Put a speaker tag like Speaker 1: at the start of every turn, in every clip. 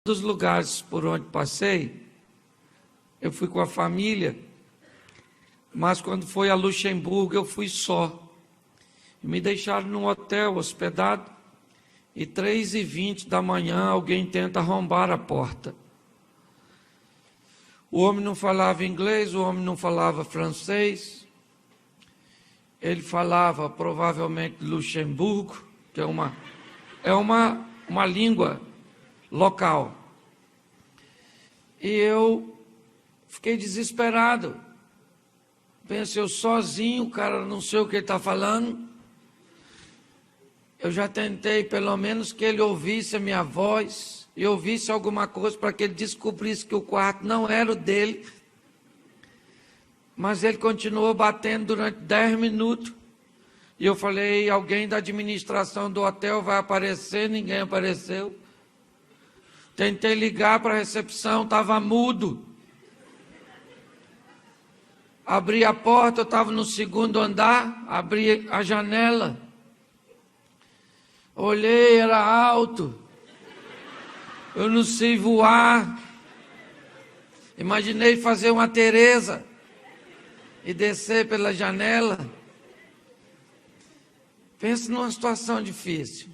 Speaker 1: dos lugares por onde passei, eu fui com a família, mas quando foi a Luxemburgo eu fui só. Me deixaram num hotel hospedado e 3h20 da manhã alguém tenta arrombar a porta. O homem não falava inglês, o homem não falava francês, ele falava provavelmente Luxemburgo, que é uma língua local. E eu fiquei desesperado. Pensei, eu sozinho, o cara não sei o que ele está falando. Eu já tentei pelo menos que ele ouvisse a minha voz e ouvisse alguma coisa para que ele descobrisse que o quarto não era o dele. Mas ele continuou batendo durante 10 minutos. E eu falei, alguém da administração do hotel vai aparecer, ninguém apareceu. Tentei ligar para a recepção, estava mudo. Abri a porta, eu estava no 2º andar, abri a janela. Olhei, era alto. Eu não sei voar. Imaginei fazer uma Teresa e descer pela janela. Pensa numa situação difícil.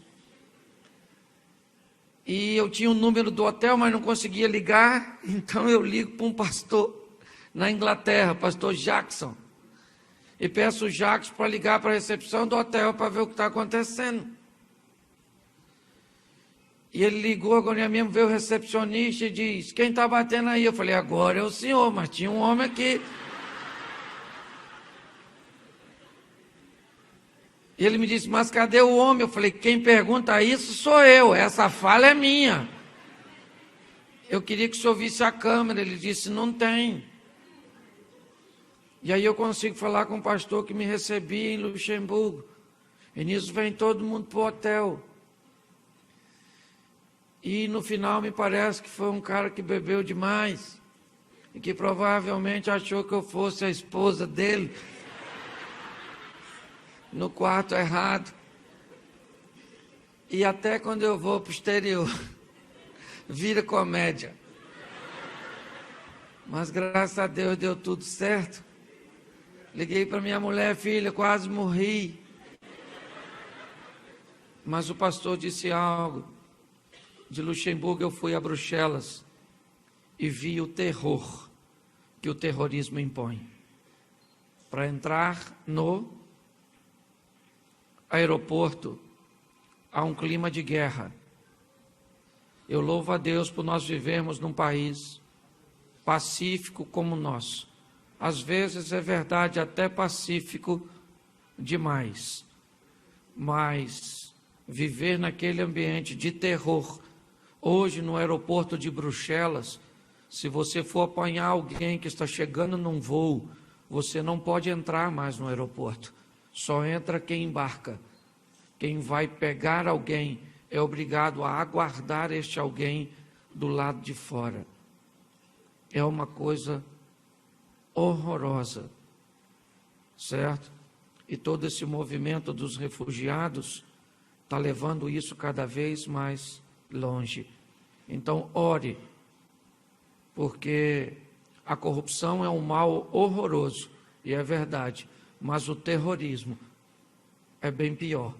Speaker 1: E eu tinha o número do hotel, mas não conseguia ligar, então eu ligo para um pastor na Inglaterra, pastor Jackson, e peço o Jackson para ligar para a recepção do hotel para ver o que está acontecendo. E ele ligou, agora mesmo veio o recepcionista e diz, quem está batendo aí? Eu falei, agora é o senhor, mas tinha um homem aqui. E ele me disse, mas cadê o homem? Eu falei, quem pergunta isso sou eu, essa fala é minha. Eu queria que o senhor visse a câmera. Ele disse, não tem. E aí eu consigo falar com o pastor que me recebia em Luxemburgo. E nisso vem todo mundo para o hotel. E no final me parece que foi um cara que bebeu demais. E que provavelmente achou que eu fosse a esposa dele. No quarto errado. E até quando eu vou para o exterior, vira comédia. Mas graças a Deus deu tudo certo. Liguei para minha mulher, filha, quase morri. Mas o pastor disse algo. De Luxemburgo eu fui a Bruxelas e vi o terror que o terrorismo impõe. Para entrar no aeroporto, há um clima de guerra. Eu louvo a Deus por nós vivermos num país pacífico como o nosso. Às vezes é verdade, até pacífico demais. Mas viver naquele ambiente de terror, hoje no aeroporto de Bruxelas, se você for apanhar alguém que está chegando num voo, você não pode entrar mais no aeroporto. Só entra quem embarca. Quem vai pegar alguém é obrigado a aguardar este alguém do lado de fora. É uma coisa horrorosa, certo? E todo esse movimento dos refugiados está levando isso cada vez mais longe. Então, ore, porque a corrupção é um mal horroroso, e é verdade. Mas o terrorismo é bem pior.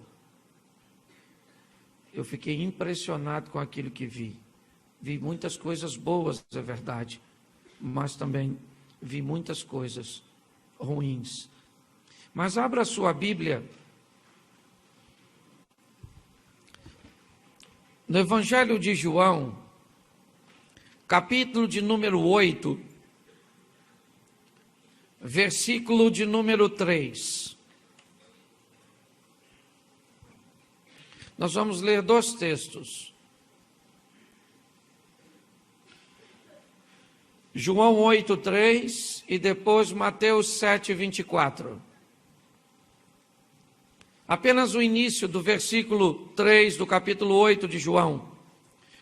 Speaker 1: Eu fiquei impressionado com aquilo que vi. Vi muitas coisas boas, é verdade, mas também vi muitas coisas ruins. Mas abra a sua Bíblia no Evangelho de João, capítulo de número 8, versículo de número 3. Nós vamos ler 2 textos. João 8, 3 e depois Mateus 7, 24. Apenas o início do versículo 3 do capítulo 8 de João.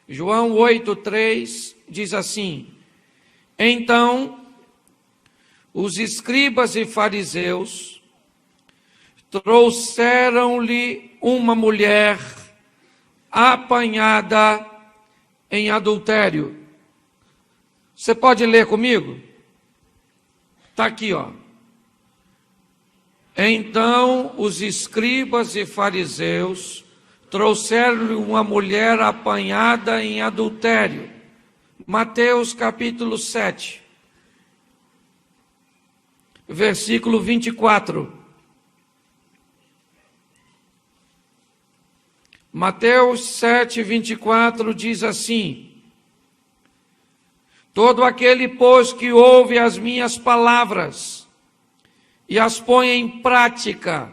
Speaker 1: João 8, 3 diz assim: Então os escribas e fariseus trouxeram-lhe uma mulher apanhada em adultério. Você pode ler comigo? Está aqui, ó. Então os escribas e fariseus trouxeram-lhe uma mulher apanhada em adultério. Mateus capítulo 7, versículo 24. Mateus 7, 24 diz assim: todo aquele, pois, que ouve as minhas palavras e as põe em prática,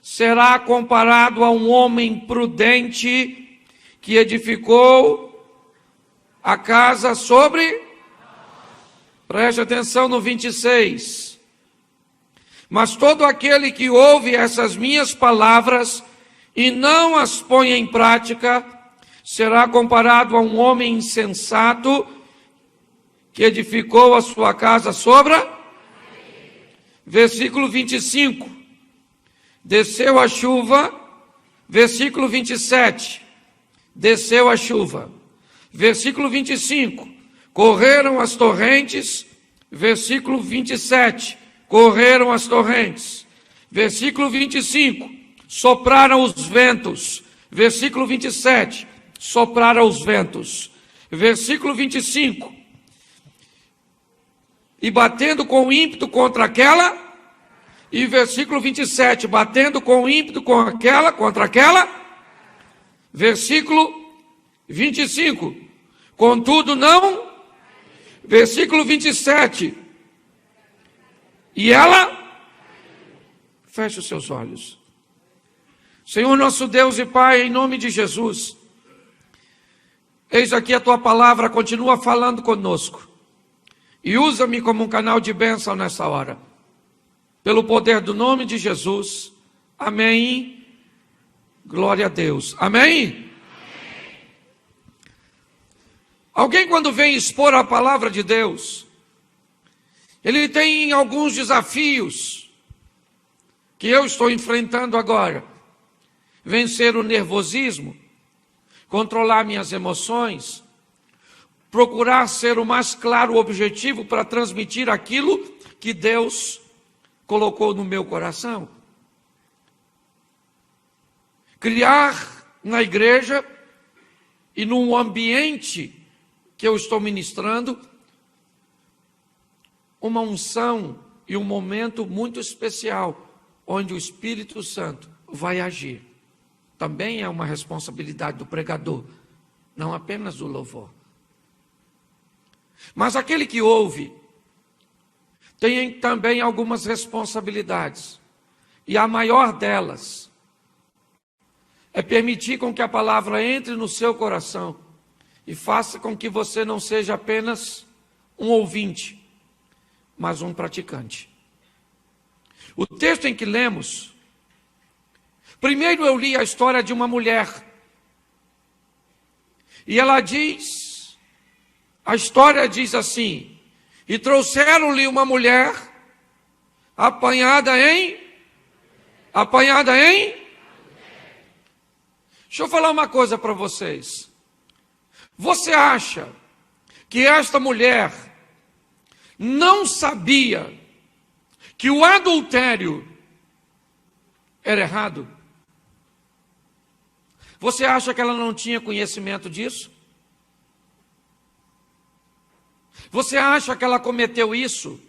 Speaker 1: será comparado a um homem prudente que edificou a casa sobre... Preste atenção no 26. Mas todo aquele que ouve essas minhas palavras e não as põe em prática, será comparado a um homem insensato que edificou a sua casa sobre... Versículo 25. Desceu a chuva. Versículo 27. Desceu a chuva. Versículo 25. Correram as torrentes. Versículo 27. Correram as torrentes. Versículo 25. Sopraram os ventos. Versículo 27. Sopraram os ventos. Versículo 25. E batendo com ímpeto contra aquela. E versículo 27. Batendo com ímpeto contra aquela. Versículo 25. Contudo não. Versículo 27. E ela. Feche os seus olhos. Senhor nosso Deus e Pai, em nome de Jesus, eis aqui a Tua palavra, continua falando conosco. E usa-me como um canal de bênção nessa hora. Pelo poder do nome de Jesus. Amém. Glória a Deus. Amém? Alguém, quando vem expor a palavra de Deus, ele tem alguns desafios que eu estou enfrentando agora. Vencer o nervosismo, controlar minhas emoções, procurar ser o mais claro objetivo para transmitir aquilo que Deus colocou no meu coração. Criar na igreja e num ambiente que eu estou ministrando uma unção e um momento muito especial, onde o Espírito Santo vai agir. Também é uma responsabilidade do pregador, não apenas do louvor. Mas aquele que ouve tem também algumas responsabilidades. E a maior delas é permitir com que a palavra entre no seu coração e faça com que você não seja apenas um ouvinte, mas um praticante. O texto em que lemos, primeiro eu li a história de uma mulher. E ela diz, a história diz assim: e trouxeram-lhe uma mulher apanhada em... Deixa eu falar uma coisa para vocês. Você acha que esta mulher não sabia que o adultério era errado? Você acha que ela não tinha conhecimento disso? Você acha que ela cometeu isso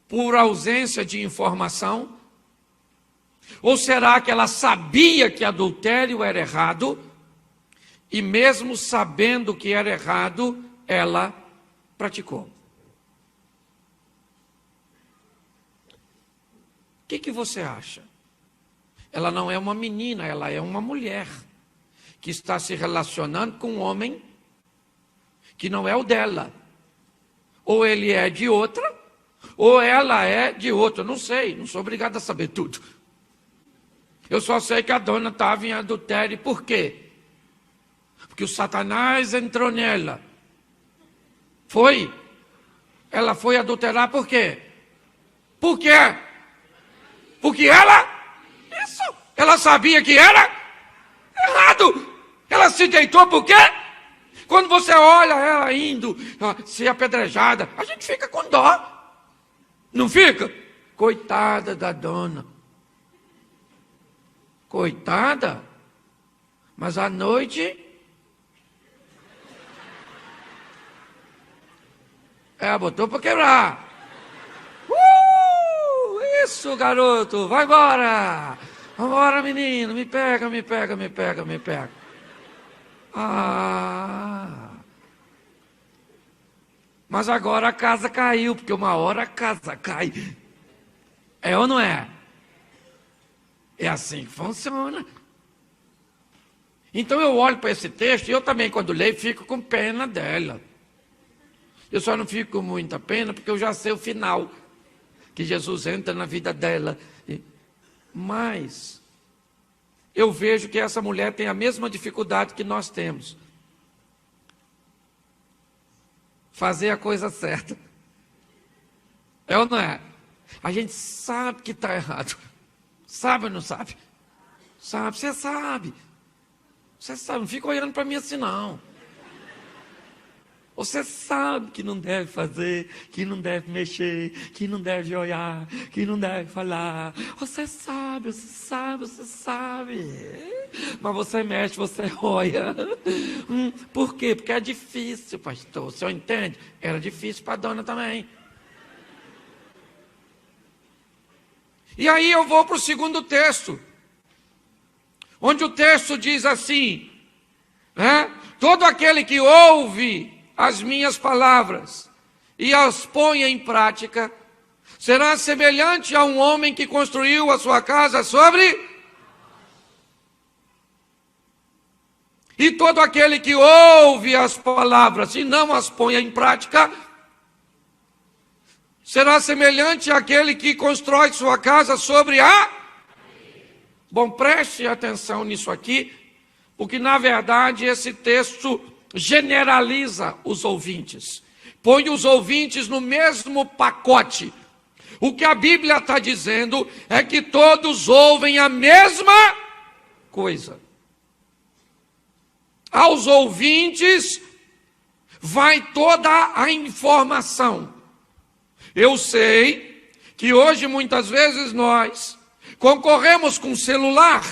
Speaker 1: por ausência de informação? Ou será que ela sabia que adultério era errado e mesmo sabendo que era errado, ela praticou? O que você acha? Ela não é uma menina, ela é uma mulher que está se relacionando com um homem que não é o dela. Ou ele é de outra, ou ela é de outra. Não sei, não sou obrigado a saber tudo. Eu só sei que a dona estava em adultério. Por quê? Porque o Satanás entrou nela. Foi? Ela foi adulterar por quê? Por quê? Porque ela sabia que era errado. Ela se deitou por quê? Quando você olha ela indo ser apedrejada, a gente fica com dó. Não fica? Coitada da dona. Coitada. Mas à noite... ela botou para quebrar. Isso, garoto. Vai embora. Vambora, menino. Me pega, me pega, me pega, me pega. Mas agora a casa caiu, porque uma hora a casa cai. É ou não é? É assim que funciona. Então eu olho para esse texto e eu também, quando leio, fico com pena dela. Eu só não fico com muita pena porque eu já sei o final, que Jesus entra na vida dela. Mas eu vejo que essa mulher tem a mesma dificuldade que nós temos. Fazer a coisa certa. É ou não é? A gente sabe que está errado. Sabe ou não sabe? Sabe, você sabe. Você sabe, não fica olhando para mim assim não. Você sabe que não deve fazer, que não deve mexer, que não deve olhar, que não deve falar. Você sabe, você sabe, você sabe. Mas você mexe, você olha. Por quê? Porque é difícil, pastor. O senhor entende? Era difícil para a dona também. E aí eu vou para o segundo texto, onde o texto diz assim, né? Todo aquele que ouve as minhas palavras e as põe em prática, será semelhante a um homem que construiu a sua casa sobre... E todo aquele que ouve as palavras e não as põe em prática, será semelhante àquele que constrói sua casa sobre a... Bom, preste atenção nisso aqui, porque na verdade esse texto generaliza os ouvintes, põe os ouvintes no mesmo pacote. O que a Bíblia está dizendo é que todos ouvem a mesma coisa. Aos ouvintes vai toda a informação. Eu sei que hoje muitas vezes nós concorremos com o celular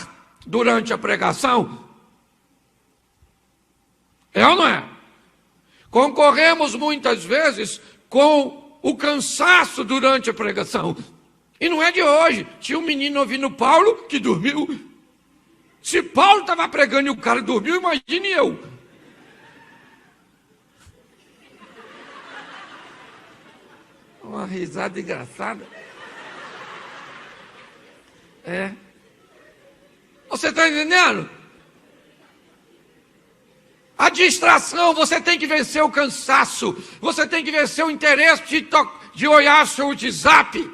Speaker 1: durante a pregação. É ou não é? Concorremos muitas vezes com o cansaço durante a pregação. E não é de hoje. Tinha um menino ouvindo Paulo que dormiu. Se Paulo estava pregando e o cara dormiu, imagine eu. Uma risada engraçada. É. Você está entendendo? A distração, você tem que vencer o cansaço, você tem que vencer o interesse de olhar seu WhatsApp,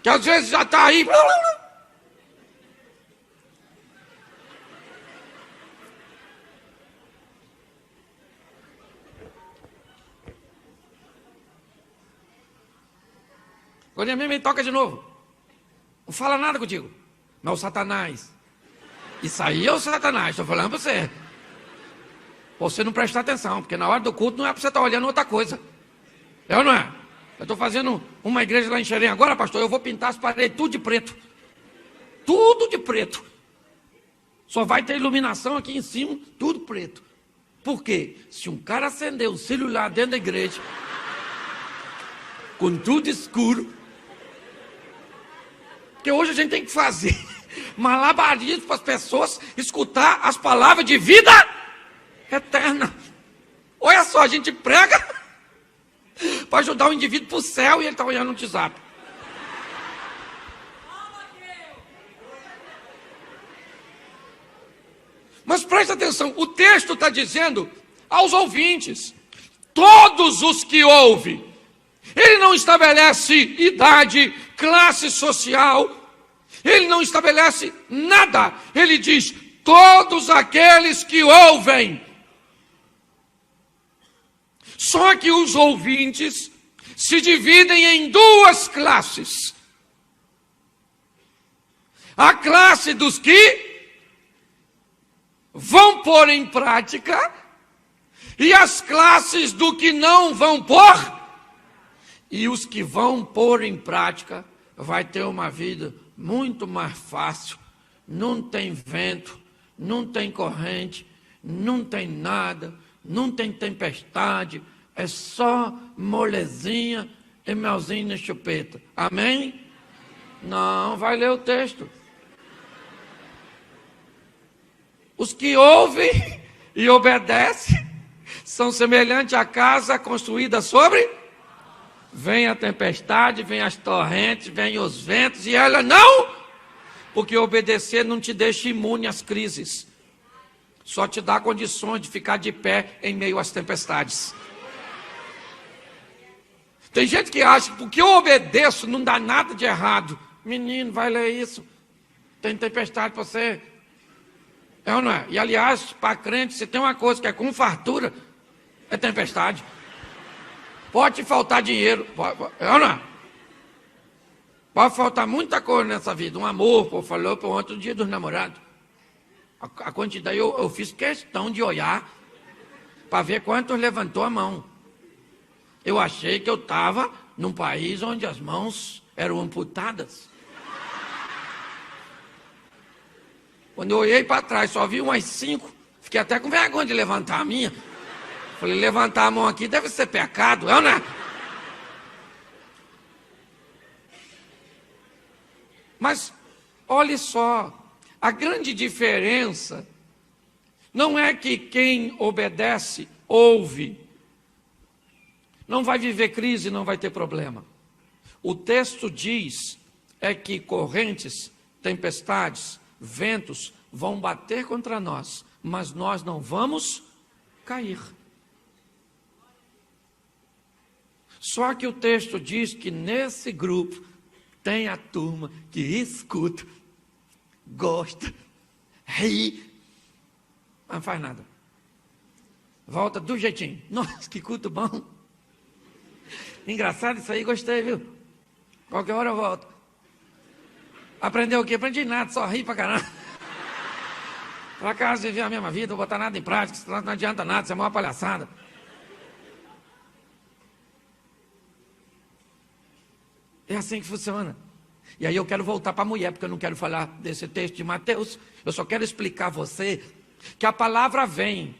Speaker 1: que às vezes já está aí. Quando mesmo ele toca de novo, não fala nada contigo, mas o Satanás. Isso aí é o Satanás, estou falando para você. Você não presta atenção, porque na hora do culto não é para você estar olhando outra coisa. É ou não é? Eu estou fazendo uma igreja lá em Xerém agora, pastor, eu vou pintar as paredes tudo de preto. Tudo de preto. Só vai ter iluminação aqui em cima, tudo preto. Por quê? Se um cara acender um celular dentro da igreja, com tudo escuro, porque hoje a gente tem que fazer malabarismo para as pessoas escutar as palavras de vida eterna. Olha só, a gente prega para ajudar o indivíduo para o céu e ele está olhando no WhatsApp. Mas preste atenção, o texto está dizendo aos ouvintes, todos os que ouvem. Ele não estabelece idade, classe social, ele não estabelece nada. Ele diz, todos aqueles que ouvem. Só que os ouvintes se dividem em duas classes. A classe dos que vão pôr em prática, e as classes do que não vão pôr, e os que vão pôr em prática vai ter uma vida muito mais fácil. Não tem vento, não tem corrente, não tem nada, não tem tempestade, é só molezinha e melzinho na chupeta. Amém? Não, vai ler o texto. Os que ouvem e obedecem são semelhantes à casa construída sobre... Vem a tempestade, vem as torrentes, vem os ventos, e ela não, porque obedecer não te deixa imune às crises, só te dá condições de ficar de pé em meio às tempestades. Tem gente que acha que porque eu obedeço não dá nada de errado. Menino, vai ler isso. Tem tempestade para você. É ou não é? E aliás, para crente, se tem uma coisa que é com fartura, é tempestade. Pode faltar dinheiro, é ou não é? Pode faltar muita coisa nessa vida. Um amor, pô, falou para outro dia dos namorados. A quantidade, eu fiz questão de olhar para ver quantos levantou a mão. Eu achei que eu estava num país onde as mãos eram amputadas. Quando eu olhei para trás, só vi umas 5. Fiquei até com vergonha de levantar a minha. Falei, levantar a mão aqui deve ser pecado, é ou não é? Mas, olhe só, a grande diferença não é que quem obedece, ouve, não vai viver crise, não vai ter problema. O texto diz é que correntes, tempestades, ventos vão bater contra nós, mas nós não vamos cair. Só que o texto diz que nesse grupo tem a turma que escuta, gosta, ri, mas não faz nada. Volta do jeitinho. Nossa, que culto bom. Engraçado isso aí, gostei, viu? Qualquer hora eu volto. Aprendeu o quê? Aprendi nada, só ri pra caramba. Pra casa viver a mesma vida, não vou botar nada em prática, senão não adianta nada, isso é uma palhaçada. É assim que funciona. E aí eu quero voltar para a mulher, porque eu não quero falar desse texto de Mateus. Eu só quero explicar a você que a palavra vem.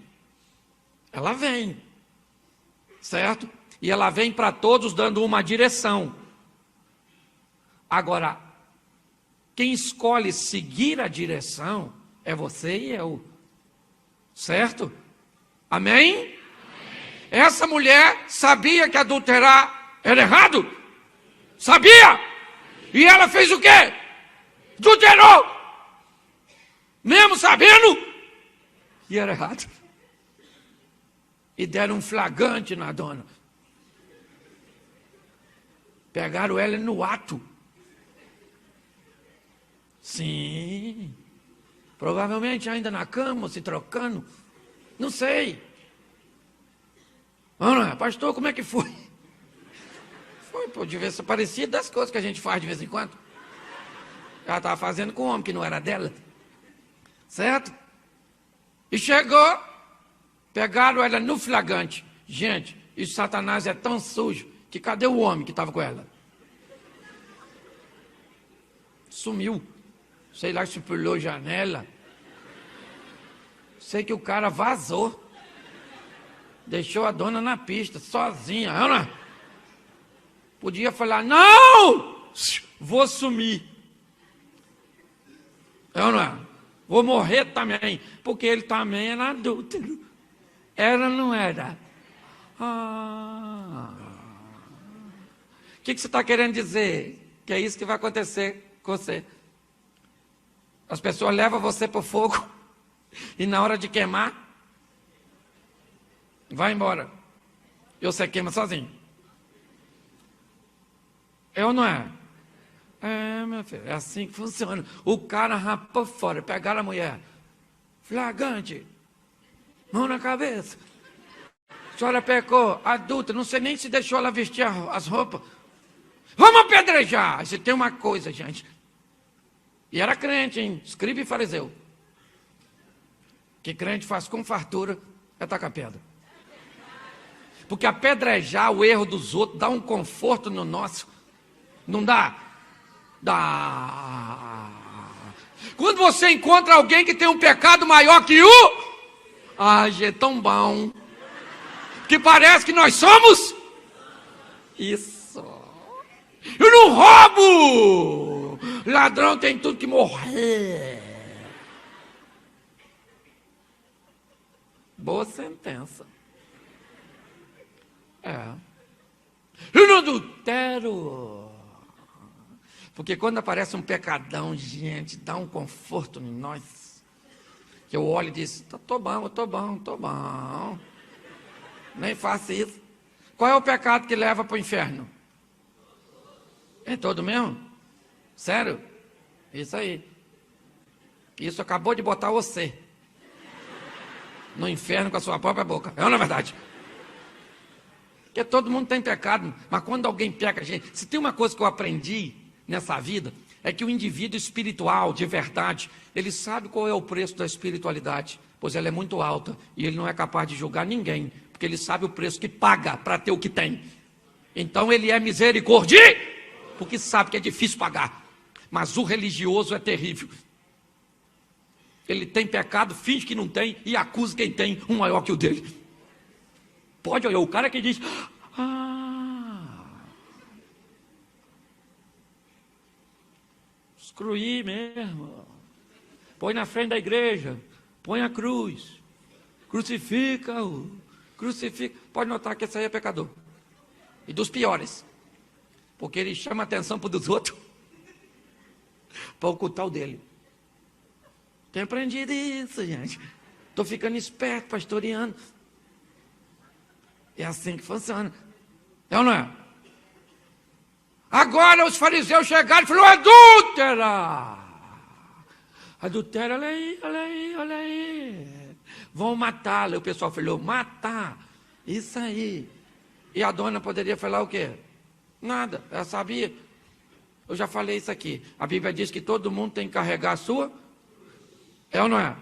Speaker 1: Ela vem. Certo? E ela vem para todos dando uma direção. Agora, quem escolhe seguir a direção é você e eu. Certo? Amém? Amém. Essa mulher sabia que adulterar era errado? Sabia? E ela fez o quê? Adulterou. Mesmo sabendo que era errado. E deram um flagrante na dona. Pegaram ela no ato. Sim. Provavelmente ainda na cama, se trocando. Não sei. Ana, pastor, como é que foi? Foi, podia ser parecido das coisas que a gente faz de vez em quando. Ela estava fazendo com um homem que não era dela. Certo? E chegou, pegaram ela no flagrante. Gente, e Satanás é tão sujo que cadê o homem que estava com ela? Sumiu. Sei lá se pulou janela. Sei que o cara vazou. Deixou a dona na pista, sozinha. Ana, podia falar, não, vou sumir. Eu não, vou morrer também, porque ele também era adúltero. Era ou não era? O que você está querendo dizer? Que é isso que vai acontecer com você. As pessoas levam você para o fogo e na hora de queimar, vai embora. E você queima sozinho. É ou não é? É, meu filho, é assim que funciona. O cara rapou fora, pegaram a mulher. Flagrante. Mão na cabeça. A senhora pecou, adulta, não sei nem se deixou ela vestir as roupas. Vamos apedrejar. Se tem uma coisa, gente. E era crente, hein? Escriba e fariseu. que crente faz com fartura é tacar pedra. Porque apedrejar o erro dos outros dá um conforto no nosso. Não dá? Dá. Quando você encontra alguém que tem um pecado maior que o... Ai, é tão bom. Que parece que nós somos... Isso. Eu não roubo. Ladrão tem tudo que morrer. Boa sentença. Eu não adultero. Porque quando aparece um pecadão, gente, dá um conforto em nós. Que eu olho e digo, tô bom. Nem faço isso. Qual é o pecado que leva para o inferno? É todo mesmo? Sério? Isso aí. Isso acabou de botar você no inferno com a sua própria boca. É ou não é verdade? Porque todo mundo tem pecado, mas quando alguém peca, gente, se tem uma coisa que eu aprendi nessa vida, é que o indivíduo espiritual, de verdade, ele sabe qual é o preço da espiritualidade, pois ela é muito alta, e ele não é capaz de julgar ninguém, porque ele sabe o preço que paga para ter o que tem. Então ele é misericordioso, porque sabe que é difícil pagar. Mas o religioso é terrível. Ele tem pecado, finge que não tem, e acusa quem tem um maior que o dele. Pode olhar, o cara que diz, excluir mesmo, põe na frente da igreja, põe a cruz, crucifica-o, pode notar que esse aí é pecador, e dos piores, porque ele chama a atenção para dos outros, para ocultar o dele. Tenho aprendido isso, gente, estou ficando esperto, pastoreando. É assim que funciona. É ou não é? Agora os fariseus chegaram e falaram, adúltera, olha aí. Vão matá-la. O pessoal falou, matar. Isso aí. E a dona poderia falar o quê? Nada, ela sabia. Eu já falei isso aqui. A Bíblia diz que todo mundo tem que carregar a sua. É ou não é?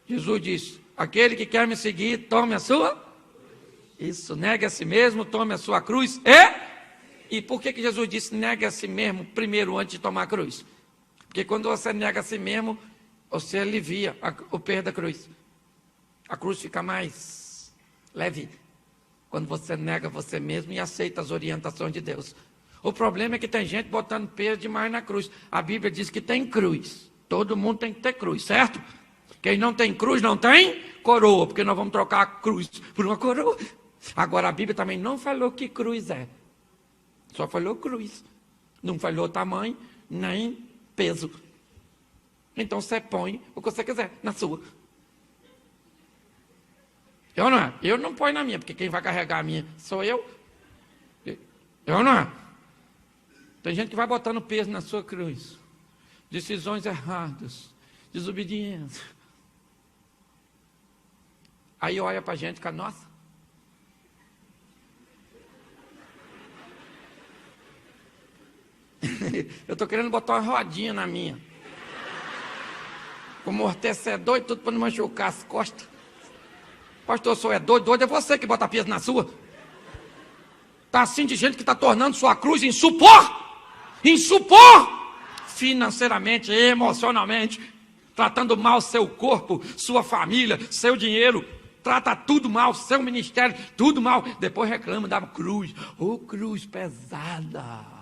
Speaker 1: Jesus disse, aquele que quer me seguir, tome a sua. Isso, negue a si mesmo, tome a sua cruz. E por que Jesus disse negue a si mesmo primeiro antes de tomar a cruz? Porque quando você nega a si mesmo, você alivia o peso da cruz. A cruz fica mais leve quando você nega você mesmo e aceita as orientações de Deus. O problema é que tem gente botando peso demais na cruz. A Bíblia diz que tem cruz. Todo mundo tem que ter cruz, certo? Quem não tem cruz não tem coroa, porque nós vamos trocar a cruz por uma coroa. Agora a Bíblia também não falou que cruz é. Só falou cruz. Não falou tamanho, nem peso. Então você põe o que você quiser na sua. Eu não é? Eu não ponho na minha, porque quem vai carregar a minha sou eu. Eu não é? Tem gente que vai botando peso na sua cruz. Decisões erradas. Desobediência. Aí olha para a gente com a nossa. Eu estou querendo botar uma rodinha na minha. Com amortecedor e tudo para não machucar as costas. Pastor, o senhor é doido? Doido é você que bota peso na sua. Está assim de gente que está tornando sua cruz financeiramente, emocionalmente, tratando mal seu corpo, sua família, seu dinheiro, trata tudo mal, seu ministério, tudo mal. Depois reclama da cruz. Cruz pesada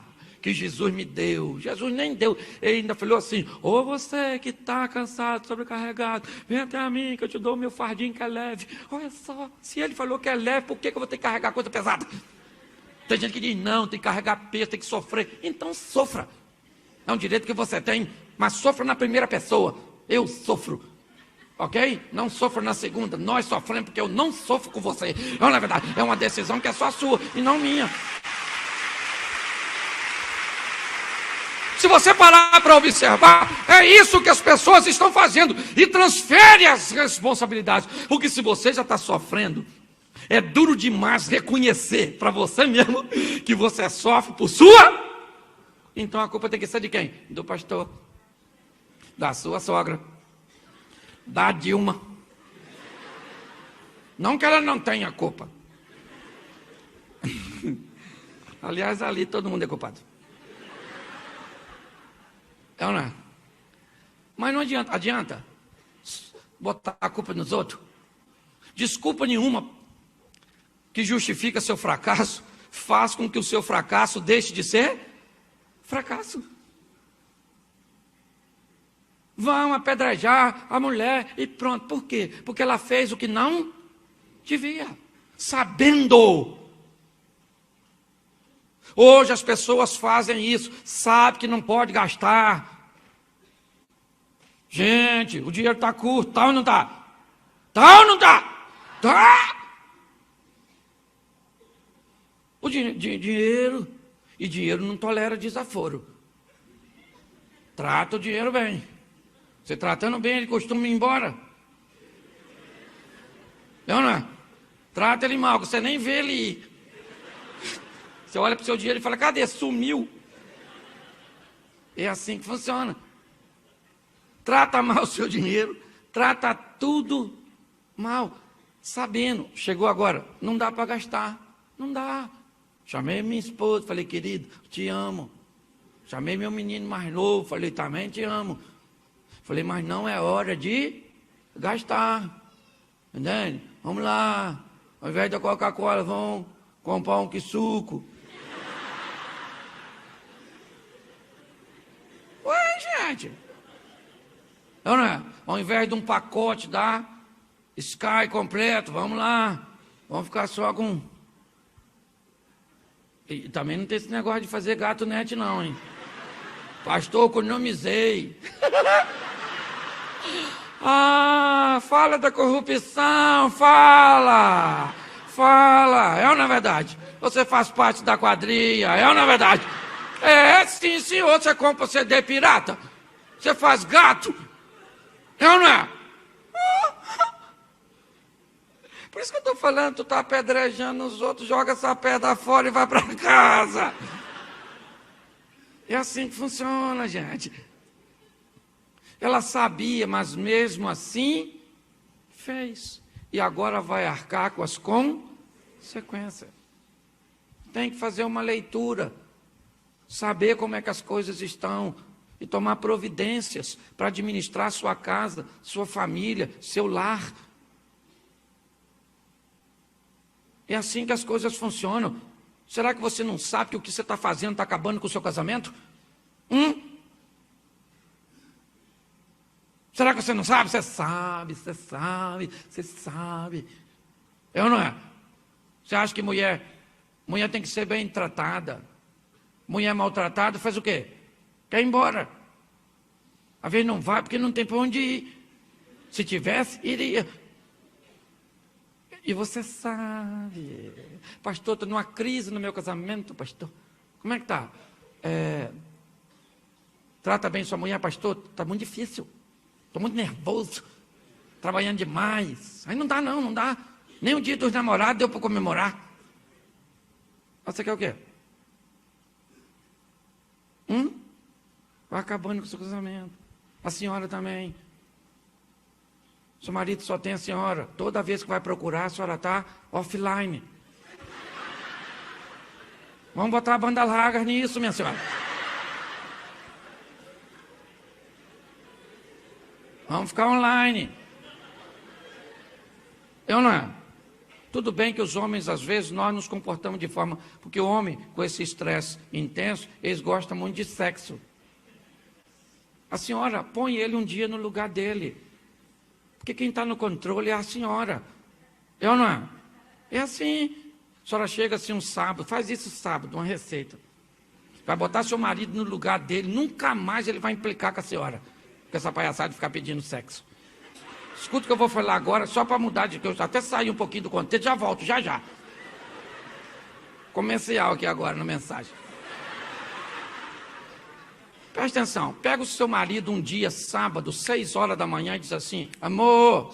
Speaker 1: que Jesus me deu. Jesus nem deu. Ele ainda falou assim, você que está cansado, sobrecarregado, vem até mim que eu te dou o meu fardinho que é leve. Olha só, se ele falou que é leve, por que eu vou ter que carregar coisa pesada? Tem gente que diz, não, tem que carregar peso, tem que sofrer. Então sofra. É um direito que você tem, mas sofra na primeira pessoa. Eu sofro. Ok? Não sofra na segunda. Nós sofremos porque eu não sofro com você. Não é verdade. É uma decisão que é só sua e não minha. Se você parar para observar, é isso que as pessoas estão fazendo. E transfere as responsabilidades. Porque se você já está sofrendo, é duro demais reconhecer para você mesmo que você sofre por sua. Então a culpa tem que ser de quem? Do pastor, da sua sogra, da Dilma. Não que ela não tenha culpa. Aliás, ali todo mundo é culpado. É ou não é? Mas não adianta botar a culpa nos outros. Desculpa nenhuma que justifica seu fracasso faz com que o seu fracasso deixe de ser fracasso. Vão apedrejar a mulher e pronto. Por quê? Porque ela fez o que não devia, sabendo. Hoje as pessoas fazem isso, sabe que não pode gastar. Gente, o dinheiro está curto, tá ou não está? Tá ou não está? Tá! O dinheiro, e dinheiro não tolera desaforo. Trata o dinheiro bem. Você tratando bem, ele costuma ir embora. Não, não é? Trata ele mal, que você nem vê ele ir. Você olha para o seu dinheiro e fala, cadê? Sumiu. É assim que funciona. Trata mal o seu dinheiro, trata tudo mal, sabendo. Chegou agora, não dá para gastar, não dá. Chamei minha esposa, falei, querido, te amo. Chamei meu menino mais novo, falei, também te amo. Falei, mas não é hora de gastar. Entende? Vamos lá. Ao invés da Coca-Cola, vão comprar um suco. Ué, gente. Não é? Ao invés de um pacote da Sky completo, vamos lá. Vamos ficar só com... E também não tem esse negócio de fazer gato net não, hein? Pastor, economizei. Ah, fala da corrupção, fala. É ou não é verdade? Você faz parte da quadrilha, é ou não é verdade? É, sim, senhor, você compra CD pirata. Você faz gato. É ou não é? Por isso que eu estou falando, tu está apedrejando os outros, joga essa pedra fora e vai para casa. É assim que funciona, gente. Ela sabia, mas mesmo assim, fez. E agora vai arcar com as consequências. Tem que fazer uma leitura, saber como é que as coisas estão e tomar providências para administrar sua casa, sua família, seu lar. É assim que as coisas funcionam. Será que você não sabe que o que você está fazendo está acabando com o seu casamento? Será que você não sabe? Você sabe. É ou não é? Você acha que mulher tem que ser bem tratada? Mulher maltratada faz o quê? Quer ir embora. Às vezes não vai porque não tem para onde ir. Se tivesse, iria. E você sabe. Pastor, estou numa crise no meu casamento, pastor. Como é que está? Trata bem sua mulher, pastor. Está muito difícil. Estou muito nervoso. Trabalhando demais. Aí não dá. Nem o dia dos namorados deu para comemorar. Você quer o quê? Vai acabando com o seu casamento. A senhora também. Seu marido só tem a senhora. Toda vez que vai procurar, a senhora está offline. Vamos botar a banda larga nisso, minha senhora. Vamos ficar online. Eu não é? Tudo bem que os homens, às vezes, nós nos comportamos de forma... Porque o homem, com esse estresse intenso, eles gostam muito de sexo. A senhora põe ele um dia no lugar dele. Porque quem está no controle é a senhora. Eu não é? É assim. A senhora chega assim um sábado, faz isso sábado, uma receita. Vai botar seu marido no lugar dele, nunca mais ele vai implicar com a senhora. Com essa palhaçada de ficar pedindo sexo. Escuta o que eu vou falar agora, só para mudar de que eu até saí um pouquinho do contexto, já volto, já. Comercial aqui agora na mensagem. Presta atenção, pega o seu marido um dia, sábado, 6 horas da manhã e diz assim, amor,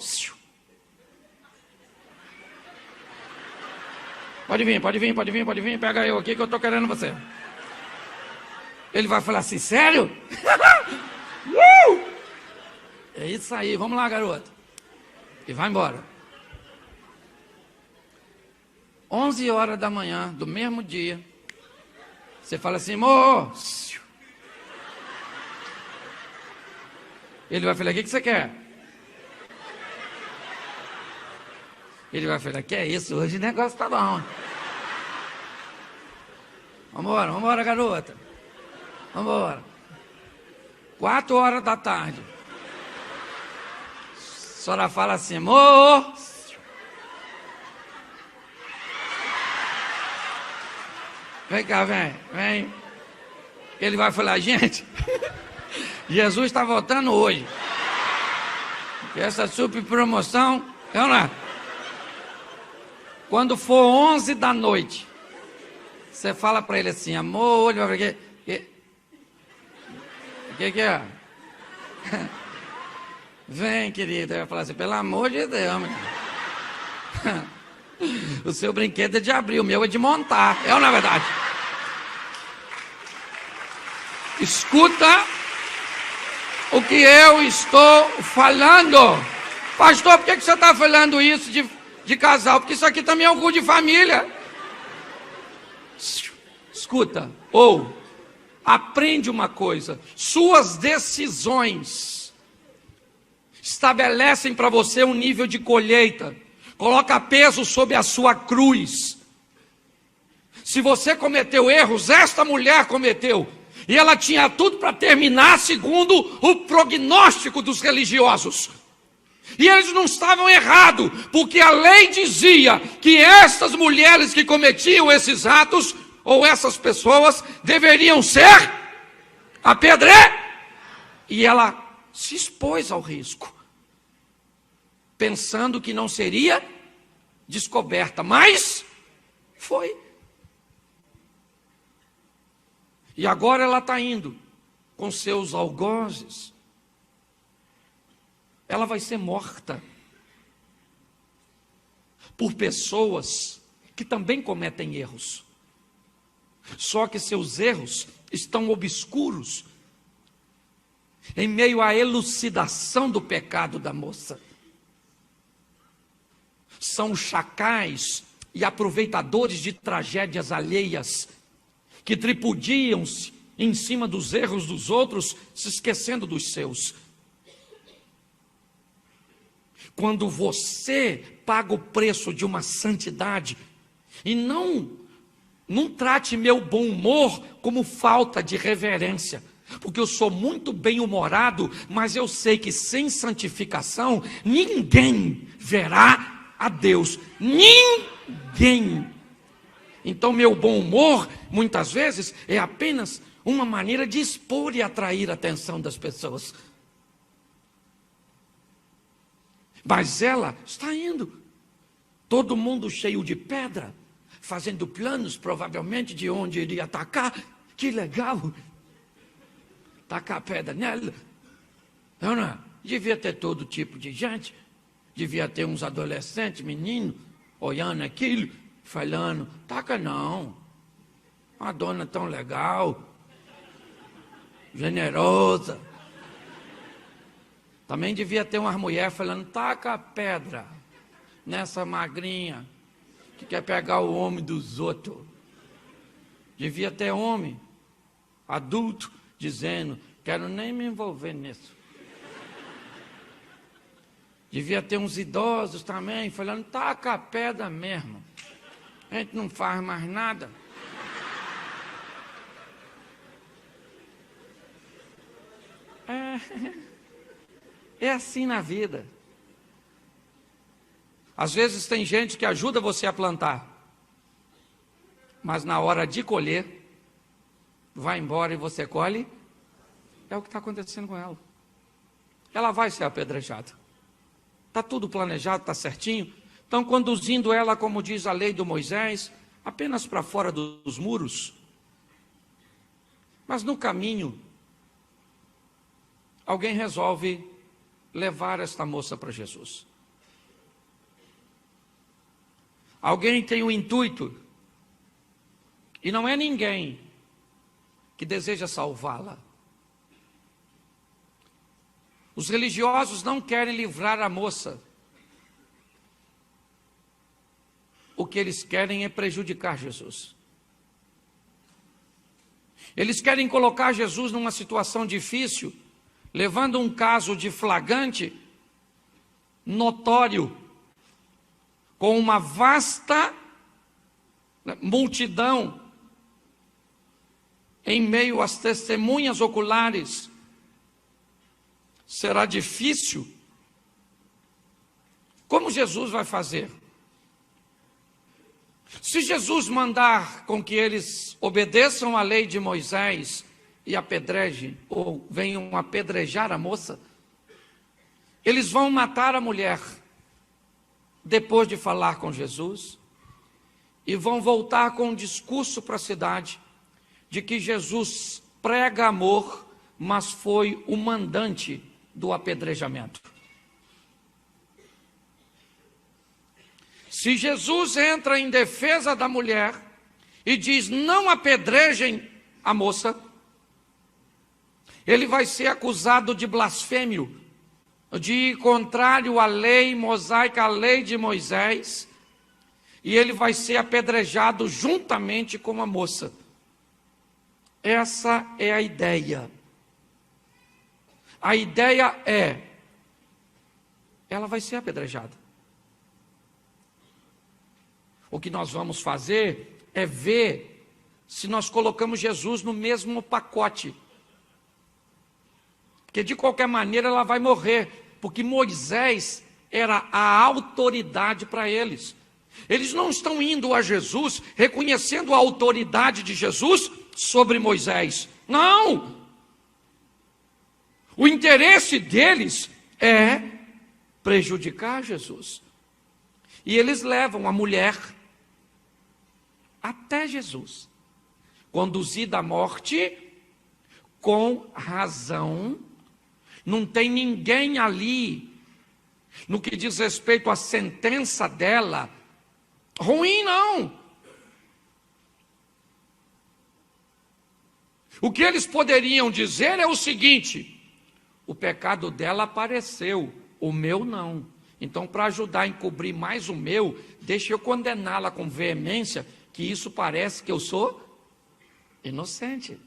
Speaker 1: pode vir, pega eu aqui que eu estou querendo você. Ele vai falar assim, sério? É isso aí, vamos lá, garoto. E vai embora. 11 horas da manhã do mesmo dia, você fala assim, amor. Ele vai falar, o que você quer? Ele vai falar, que é isso? Hoje o negócio tá bom. Vambora, garota. Vambora. 4 horas da tarde. A senhora fala assim, amor. Vem cá, vem. Ele vai falar, gente, Jesus está voltando hoje. E essa super promoção, é ou não é? Quando for 11 da noite, você fala para ele assim, amor, ele vai falar, o que é? Vem, querido. Ele vai falar assim, pelo amor de Deus, meu. O seu brinquedo é de abrir, o meu é de montar. É ou não é verdade? Escuta o que eu estou falando. Pastor, por que você está falando isso de casal? Porque isso aqui também é um culto de família. Escuta, aprende uma coisa. Suas decisões estabelecem para você um nível de colheita. Coloca peso sobre a sua cruz. Se você cometeu erros, esta mulher cometeu. E ela tinha tudo para terminar segundo o prognóstico dos religiosos. E eles não estavam errados, porque a lei dizia que estas mulheres que cometiam esses atos, ou essas pessoas, deveriam ser apedrejadas. E ela se expôs ao risco, pensando que não seria descoberta, mas foi. E agora ela está indo com seus algozes. Ela vai ser morta por pessoas que também cometem erros. Só que seus erros estão obscuros em meio à elucidação do pecado da moça. São chacais e aproveitadores de tragédias alheias, que tripudiam-se em cima dos erros dos outros, se esquecendo dos seus. Quando você paga o preço de uma santidade, e não trate meu bom humor como falta de reverência, porque eu sou muito bem-humorado, mas eu sei que sem santificação, ninguém verá a Deus. Ninguém. Então meu bom humor, muitas vezes, é apenas uma maneira de expor e atrair a atenção das pessoas. Mas ela está indo. Todo mundo cheio de pedra, fazendo planos, provavelmente, de onde iria atacar. Que legal! Tacar pedra nela. Não, devia ter todo tipo de gente. Devia ter uns adolescentes, meninos, olhando aquilo, falando, taca não. Uma dona tão legal, generosa. Também devia ter umas mulheres falando, taca a pedra nessa magrinha que quer pegar o homem dos outros. Devia ter homem, adulto, dizendo, quero nem me envolver nisso. Devia ter uns idosos também, falando, taca a pedra mesmo. A gente não faz mais nada. É assim na vida. Às vezes tem gente que ajuda você a plantar, mas na hora de colher, vai embora e você colhe. É o que está acontecendo com ela. Ela vai ser apedrejada. Está tudo planejado, está certinho. Estão conduzindo ela, como diz a lei do Moisés, apenas para fora dos muros. Mas no caminho, alguém resolve levar esta moça para Jesus. Alguém tem o intuito, e não é ninguém que deseja salvá-la. Os religiosos não querem livrar a moça. O que eles querem é prejudicar Jesus. Eles querem colocar Jesus numa situação difícil, levando um caso de flagrante, notório, com uma vasta multidão, em meio às testemunhas oculares. Será difícil. Como Jesus vai fazer? Se Jesus mandar com que eles obedeçam à lei de Moisés e apedrejem, ou venham apedrejar a moça, eles vão matar a mulher depois de falar com Jesus e vão voltar com um discurso para a cidade de que Jesus prega amor, mas foi o mandante do apedrejamento. Se Jesus entra em defesa da mulher e diz: não apedrejem a moça, ele vai ser acusado de blasfêmio, de ir contrário à lei mosaica, à lei de Moisés, e ele vai ser apedrejado juntamente com a moça. Essa é a ideia. A ideia é, ela vai ser apedrejada. O que nós vamos fazer é ver se nós colocamos Jesus no mesmo pacote. Porque de qualquer maneira ela vai morrer, porque Moisés era a autoridade para eles. Eles não estão indo a Jesus reconhecendo a autoridade de Jesus sobre Moisés. Não! O interesse deles é prejudicar Jesus. E eles levam a mulher até Jesus, conduzida à morte com razão. Não tem ninguém ali, no que diz respeito à sentença dela, ruim não. O que eles poderiam dizer é o seguinte: o pecado dela apareceu, o meu não. Então, para ajudar a encobrir mais o meu, deixa eu condená-la com veemência, que isso parece que eu sou inocente.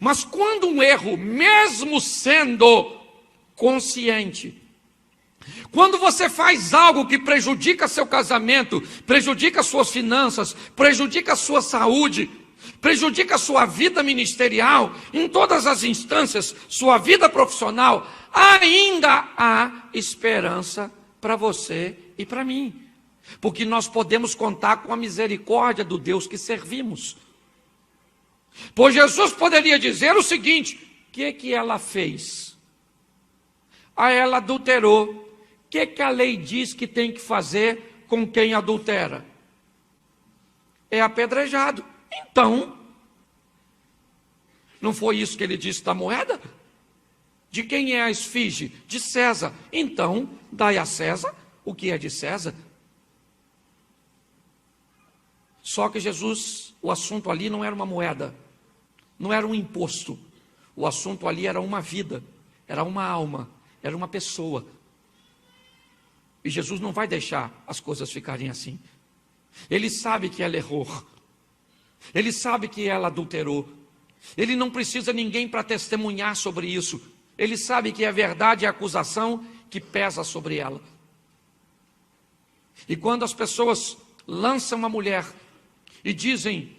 Speaker 1: Mas quando um erro, mesmo sendo consciente, quando você faz algo que prejudica seu casamento, prejudica suas finanças, prejudica sua saúde, prejudica sua vida ministerial, em todas as instâncias, sua vida profissional, ainda há esperança para você e para mim. Porque nós podemos contar com a misericórdia do Deus que servimos. Pois Jesus poderia dizer o seguinte: o que ela fez? Ela adulterou. O que a lei diz que tem que fazer com quem adultera? É apedrejado. Então, não foi isso que ele disse da moeda? De quem é a esfinge? De César. Então, dai a César o que é de César. Só que Jesus, o assunto ali não era uma moeda, não era um imposto. O assunto ali era uma vida, era uma alma, era uma pessoa. E Jesus não vai deixar as coisas ficarem assim. Ele sabe que ela errou. Ele sabe que ela adulterou. Ele não precisa de ninguém para testemunhar sobre isso. Ele sabe que é verdade e a acusação que pesa sobre ela. E quando as pessoas lançam a mulher e dizem: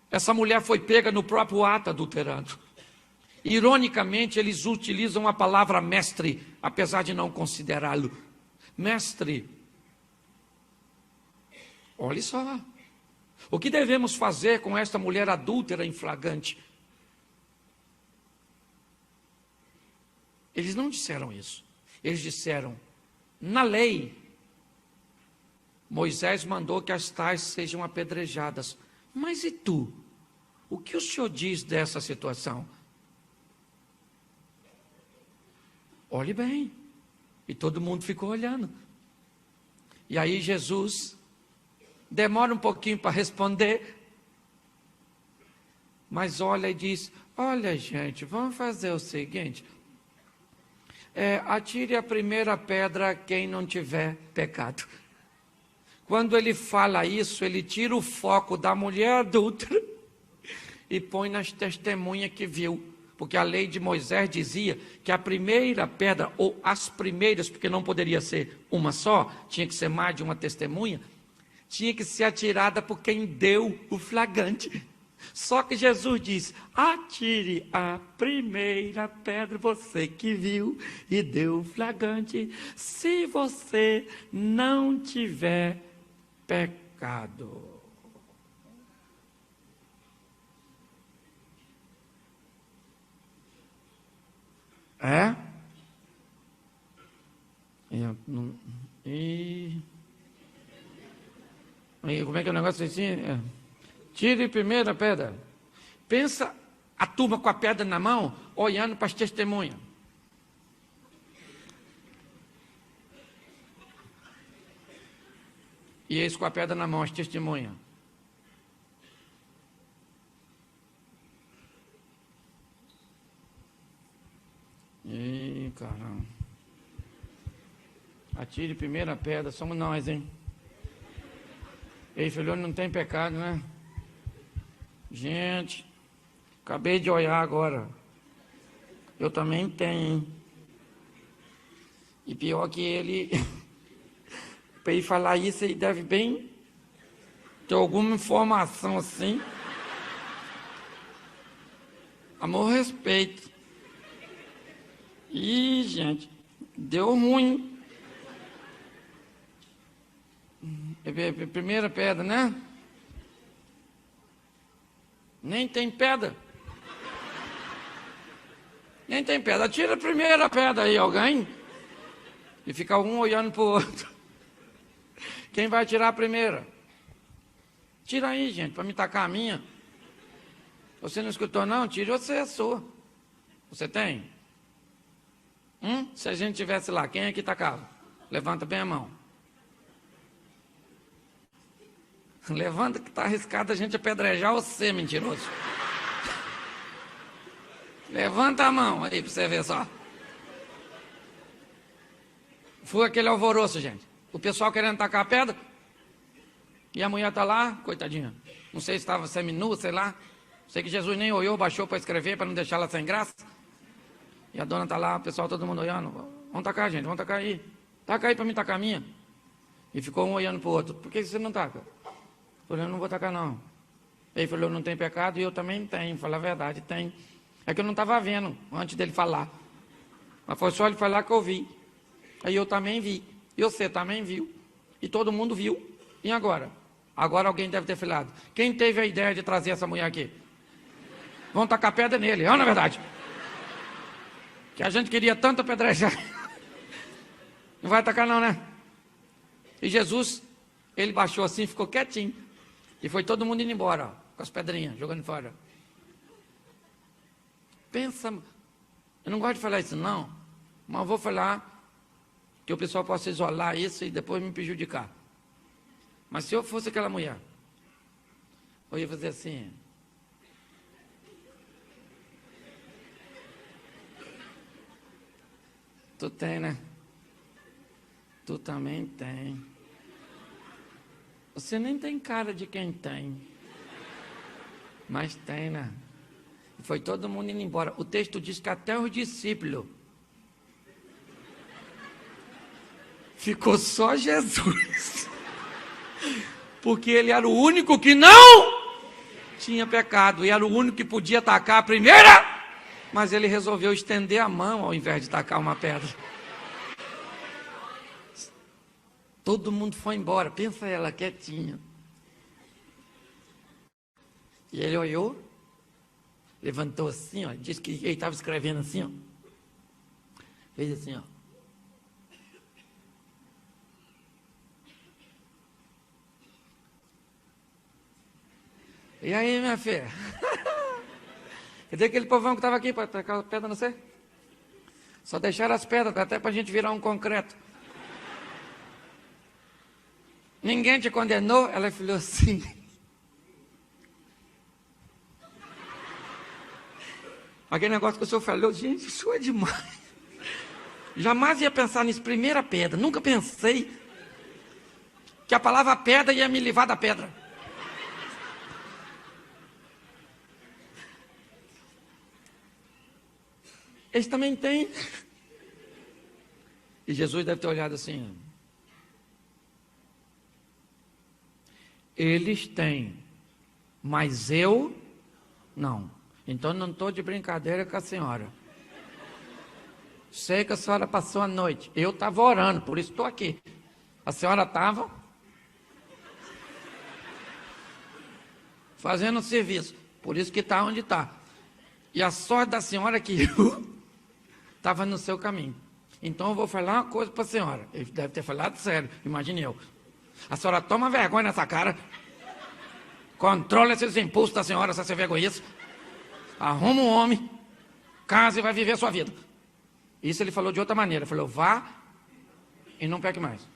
Speaker 1: essa mulher foi pega no próprio ato adulterado. Ironicamente, eles utilizam a palavra mestre, apesar de não considerá-lo. Mestre, olhe só, o que devemos fazer com esta mulher adúltera em flagrante? Eles não disseram isso. Eles disseram: na lei, Moisés mandou que as tais sejam apedrejadas. Mas e tu? O que o senhor diz dessa situação? Olhe bem. E todo mundo ficou olhando. E aí Jesus demora um pouquinho para responder, mas olha e diz: olha, gente, vamos fazer o seguinte, atire a primeira pedra quem não tiver pecado. Quando ele fala isso, ele tira o foco da mulher adúltera e põe nas testemunhas que viu. Porque a lei de Moisés dizia que a primeira pedra, ou as primeiras, porque não poderia ser uma só, tinha que ser mais de uma testemunha, tinha que ser atirada por quem deu o flagrante. Só que Jesus diz: atire a primeira pedra, você que viu e deu o flagrante, se você não tiver pecado. Como é que é o negócio assim? Tire a primeira pedra. Pensa a turma com a pedra na mão, olhando para as testemunhas. E eles com a pedra na mão, as testemunhas. Ih, caramba. Atire a primeira pedra, somos nós, hein? Ei, filho, não tem pecado, né? Gente, acabei de olhar agora. Eu também tenho, hein? E pior que ele, para ele falar isso, ele deve bem ter alguma informação assim. Amor, respeito. Ih, gente, deu ruim. Primeira pedra, né? Nem tem pedra. Nem tem pedra. Tira a primeira pedra aí, alguém. E fica um olhando para o outro. Quem vai tirar a primeira? Tira aí, gente, para me tacar a minha. Você não escutou, não? Tire você a sua. Você tem? Se a gente tivesse lá, quem é que tacava? Levanta bem a mão. Levanta que está arriscado a gente apedrejar você, mentiroso. Levanta a mão aí para você ver só. Foi aquele alvoroço, gente. O pessoal querendo tacar a pedra. E a mulher está lá, coitadinha. Não sei se estava seminua, sei lá. Sei que Jesus nem olhou, baixou para escrever, para não deixar ela sem graça. E a dona está lá, o pessoal, todo mundo olhando. Vamos tacar, gente, vamos tacar aí. Taca aí para mim tacar a minha. E ficou um olhando para o outro. Por que você não taca? Eu falei: eu não vou tacar, não. Ele falou: não tem pecado, e eu também tenho. Falei: a verdade, tem. É que eu não estava vendo antes dele falar. Mas foi só ele falar que eu vi. Aí eu também vi. E você também viu. E todo mundo viu. E agora? Agora alguém deve ter falado: quem teve a ideia de trazer essa mulher aqui? Vão tacar pedra nele, não é verdade? Que a gente queria tanto apedrejar. Não vai tacar não, né? E Jesus, ele baixou assim, ficou quietinho. E foi todo mundo indo embora, ó, com as pedrinhas, jogando fora. Pensa, eu não gosto de falar isso não, mas eu vou falar que o pessoal possa isolar isso e depois me prejudicar. Mas se eu fosse aquela mulher, eu ia fazer assim. Tu tem, né? Tu também tem. Você nem tem cara de quem tem. Mas tem, né? E foi todo mundo indo embora. O texto diz que até os discípulos. Ficou só Jesus. Porque ele era o único que não tinha pecado. E era o único que podia tacar a primeira. Mas ele resolveu estender a mão ao invés de tacar uma pedra. Todo mundo foi embora. Pensa ela quietinha. E ele olhou, levantou assim, ó, disse que ele estava escrevendo assim, ó. Fez assim, ó. E aí, minha filha? Quer dizer, aquele povão que estava aqui para tacar a pedra, não sei? Só deixaram as pedras, até para a gente virar um concreto. Ninguém te condenou? Ela falou assim. Aquele negócio que o senhor falou, gente, isso é demais. Jamais ia pensar nisso, primeira pedra. Nunca pensei que a palavra pedra ia me livrar da pedra. Eles também têm. E Jesus deve ter olhado assim. Eles têm, mas eu não. Então não estou de brincadeira com a senhora. Sei que a senhora passou a noite. Eu estava orando, por isso estou aqui. A senhora estava fazendo serviço, por isso que está onde está. E a sorte da senhora é que eu estava no seu caminho. Então eu vou falar uma coisa para a senhora. Ele deve ter falado sério, imagine eu. A senhora toma vergonha nessa cara. Controla esses impulsos da senhora, essa vergonhice. Arruma um homem, casa e vai viver a sua vida. Isso ele falou de outra maneira. Ele falou, vá e não peque mais.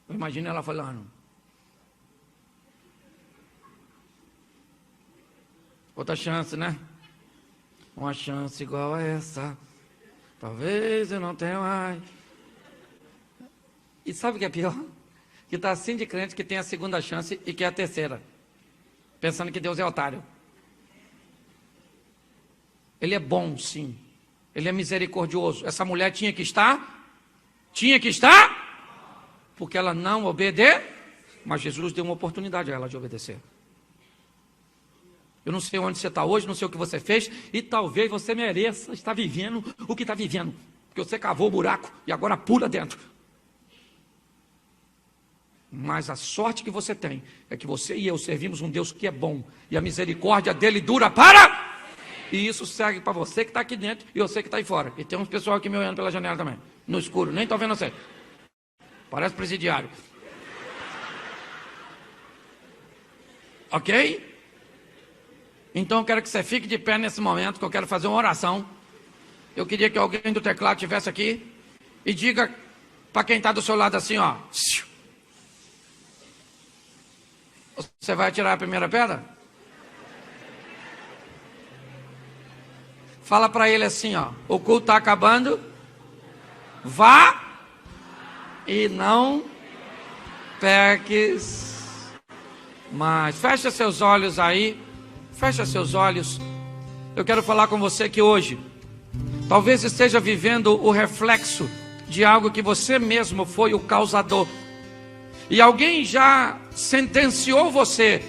Speaker 1: Eu imagino ela falando. Outra chance, né? Uma chance igual a essa. Talvez eu não tenha mais. E sabe o que é pior? Que está assim de crente que tem a segunda chance e que é a terceira. Pensando que Deus é otário. Ele é bom, sim. Ele é misericordioso. Essa mulher tinha que estar? Tinha que estar? Porque ela não obedeceu. Mas Jesus deu uma oportunidade a ela de obedecer. Eu não sei onde você está hoje, não sei o que você fez, e talvez você mereça estar vivendo o que está vivendo. Porque você cavou o buraco e agora pula dentro. Mas a sorte que você tem é que você e eu servimos um Deus que é bom. E a misericórdia dele dura para... E isso serve para você que está aqui dentro e você que está aí fora. E tem uns pessoal aqui me olhando pela janela também. No escuro, nem estou vendo você. Parece presidiário. Ok? Então eu quero que você fique de pé nesse momento, que eu quero fazer uma oração. Eu queria que alguém do teclado estivesse aqui e diga para quem está do seu lado assim, ó. Você vai tirar a primeira pedra? Fala para ele assim, ó. O culto está acabando. Vá e não peques mais. Fecha seus olhos aí. Fecha seus olhos. Eu quero falar com você que hoje talvez esteja vivendo o reflexo de algo que você mesmo foi o causador. E alguém já sentenciou você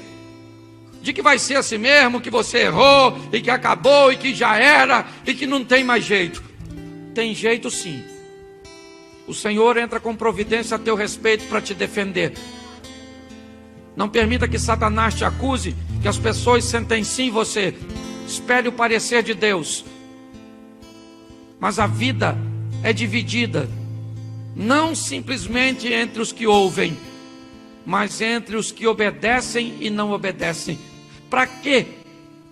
Speaker 1: de que vai ser assim mesmo, que você errou, e que acabou, e que já era, e que não tem mais jeito. Tem jeito sim. O Senhor entra com providência a teu respeito para te defender. Não permita que Satanás te acuse, que as pessoas sentenciem você. Espere o parecer de Deus. Mas a vida é dividida, não simplesmente entre os que ouvem, mas entre os que obedecem e não obedecem. Para que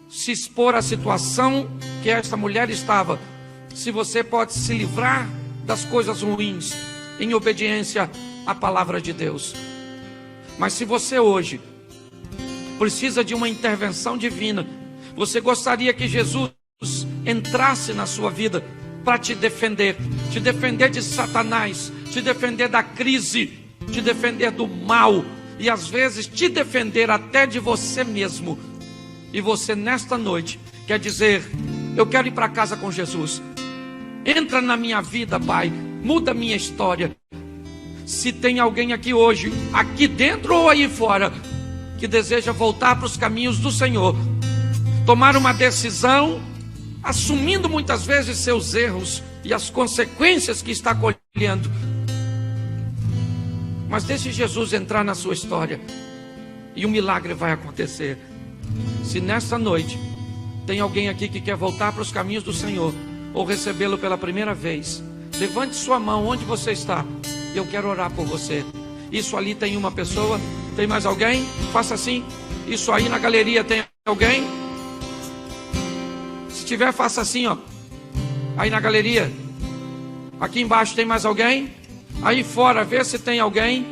Speaker 1: se expor à situação que esta mulher estava, se você pode se livrar das coisas ruins em obediência à palavra de Deus? Mas se você hoje precisa de uma intervenção divina, você gostaria que Jesus entrasse na sua vida para te defender de Satanás, te defender da crise, te defender do mal, e às vezes te defender até de você mesmo. E você nesta noite quer dizer, eu quero ir para casa com Jesus. Entra na minha vida, Pai, muda a minha história. Se tem alguém aqui hoje, aqui dentro ou aí fora, que deseja voltar para os caminhos do Senhor, tomar uma decisão, assumindo muitas vezes seus erros e as consequências que está colhendo, mas deixe Jesus entrar na sua história e um milagre vai acontecer. Se nesta noite tem alguém aqui que quer voltar para os caminhos do Senhor ou recebê-lo pela primeira vez, levante sua mão onde você está. Eu quero orar por você. Isso ali tem uma pessoa. Tem mais alguém? Faça assim. Isso aí na galeria tem alguém? Se tiver, faça assim, ó. Aí na galeria. Aqui embaixo tem mais alguém? Aí fora, vê se tem alguém.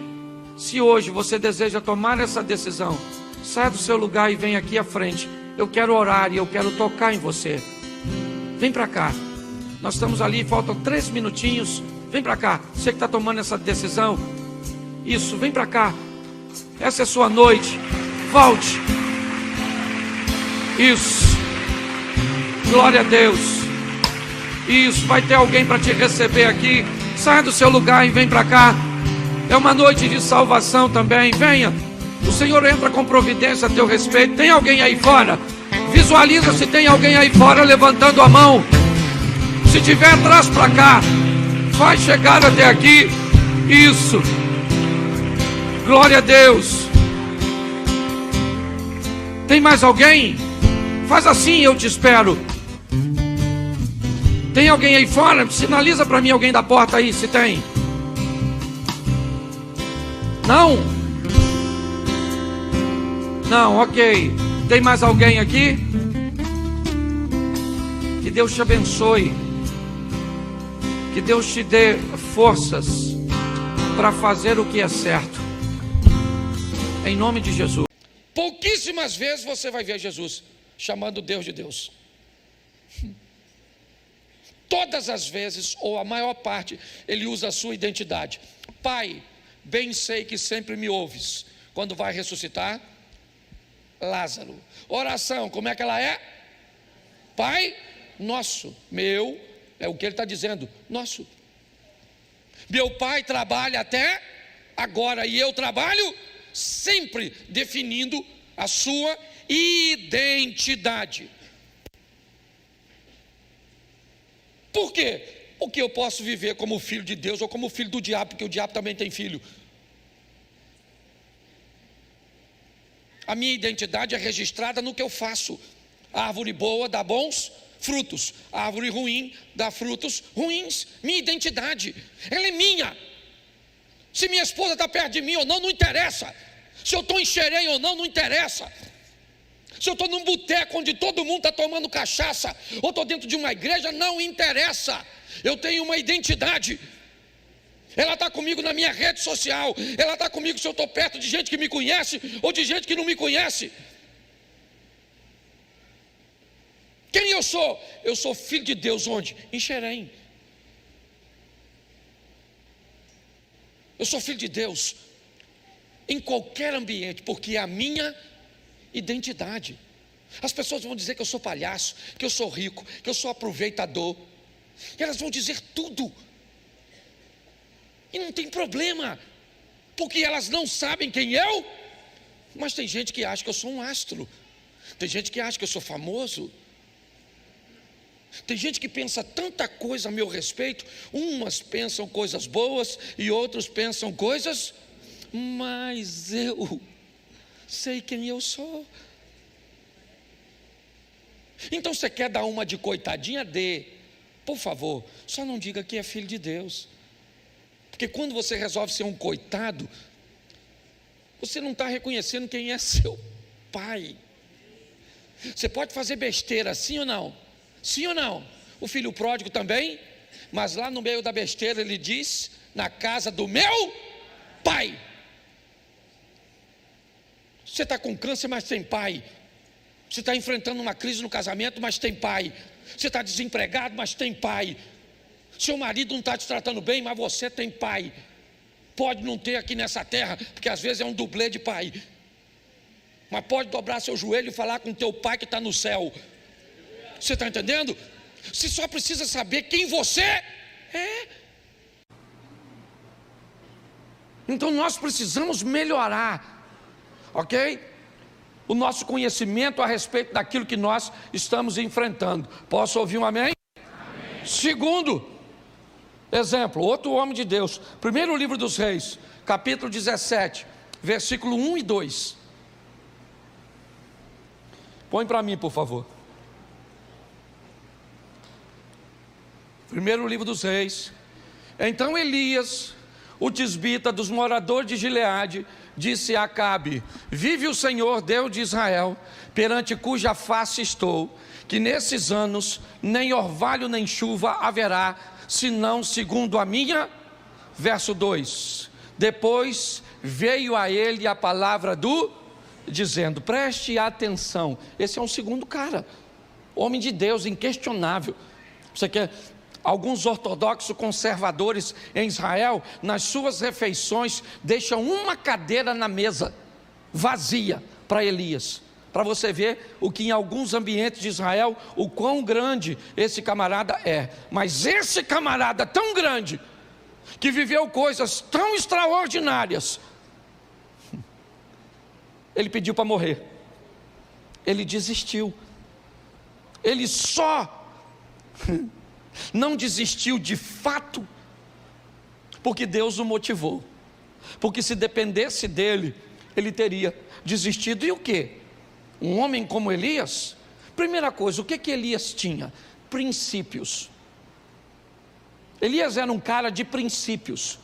Speaker 1: Se hoje você deseja tomar essa decisão, saia do seu lugar e vem aqui à frente. Eu quero orar e eu quero tocar em você. Vem para cá. Nós estamos ali, faltam 3 minutinhos. Vem para cá. Você que está tomando essa decisão. Isso, vem para cá. Essa é a sua noite. Volte. Isso. Glória a Deus. Isso, vai ter alguém para te receber aqui. Saia do seu lugar e vem para cá. É uma noite de salvação também. Venha. O Senhor entra com providência a teu respeito. Tem alguém aí fora? Visualiza se tem alguém aí fora levantando a mão. Se tiver, traz para cá. Vai chegar até aqui. Isso. Glória a Deus. Tem mais alguém? Faz assim, eu te espero. Tem alguém aí fora? Sinaliza para mim alguém da porta aí, se tem. Não? Não, ok. Tem mais alguém aqui? Que Deus te abençoe. Que Deus te dê forças para fazer o que é certo. Em nome de Jesus. Pouquíssimas vezes você vai ver Jesus chamando Deus de Deus. Todas as vezes, ou a maior parte, ele usa a sua identidade. Pai, bem sei que sempre me ouves. Quando vai ressuscitar Lázaro. Oração, como é que ela é? Pai nosso, meu, é o que ele está dizendo, nosso. Meu pai trabalha até agora e eu trabalho sempre, definindo a sua identidade. Por quê? Porque eu posso viver como filho de Deus ou como filho do diabo, porque o diabo também tem filho. A minha identidade é registrada no que eu faço. A árvore boa dá bons frutos, a árvore ruim dá frutos ruins. Minha identidade, ela é minha. Se minha esposa está perto de mim ou não, não interessa. Se eu estou em Xerém ou não, não interessa. Se eu estou num boteco onde todo mundo está tomando cachaça, ou estou dentro de uma igreja, não interessa. Eu tenho uma identidade. Ela está comigo na minha rede social. Ela está comigo se eu estou perto de gente que me conhece ou de gente que não me conhece. Quem eu sou? Eu sou filho de Deus onde? Em Xerém. Eu sou filho de Deus em qualquer ambiente, porque é a minha identidade. As pessoas vão dizer que eu sou palhaço, que eu sou rico, que eu sou aproveitador. E elas vão dizer tudo. E não tem problema, porque elas não sabem quem eu. Mas tem gente que acha que eu sou um astro. Tem gente que acha que eu sou famoso. Tem gente que pensa tanta coisa a meu respeito. Umas pensam coisas boas e outros pensam coisas. Mas eu sei quem eu sou. Então você quer dar uma de coitadinha? Dê. Por favor, só não diga que é filho de Deus. Porque quando você resolve ser um coitado, você não está reconhecendo quem é seu pai. Você pode fazer besteira, sim ou não? Sim ou não? O filho pródigo também. Mas lá no meio da besteira ele diz: na casa do meu pai. Você está com câncer, mas tem pai. Você está enfrentando uma crise no casamento, mas tem pai. Você está desempregado, mas tem pai. Seu marido não está te tratando bem, mas você tem pai. Pode não ter aqui nessa terra, porque às vezes é um dublê de pai. Mas pode dobrar seu joelho e falar com teu pai que está no céu. Você está entendendo? Você só precisa saber quem você é. Então nós precisamos melhorar, ok? O nosso conhecimento a respeito daquilo que nós estamos enfrentando. Posso ouvir um amém? Amém. Segundo exemplo, outro homem de Deus. Primeiro livro dos Reis, capítulo 17, versículo 1 e 2. Põe para mim, por favor. Primeiro livro dos Reis. Então Elias, o tisbita dos moradores de Gileade, disse a Acabe: vive o Senhor, Deus de Israel, perante cuja face estou, que nesses anos nem orvalho nem chuva haverá, senão segundo a minha. Verso 2: depois veio a ele a palavra do dizendo: preste atenção. Esse é um segundo cara, homem de Deus, inquestionável. Você quer? Alguns ortodoxos conservadores em Israel, nas suas refeições, deixam uma cadeira na mesa, vazia, para Elias. Para você ver o que em alguns ambientes de Israel, o quão grande esse camarada é. Mas esse camarada tão grande, que viveu coisas tão extraordinárias, ele pediu para morrer. Ele desistiu. Ele só não desistiu de fato porque Deus o motivou. Porque se dependesse dele, ele teria desistido. E o quê? Um homem como Elias, primeira coisa, o que Elias tinha? Princípios. Elias era um cara de princípios.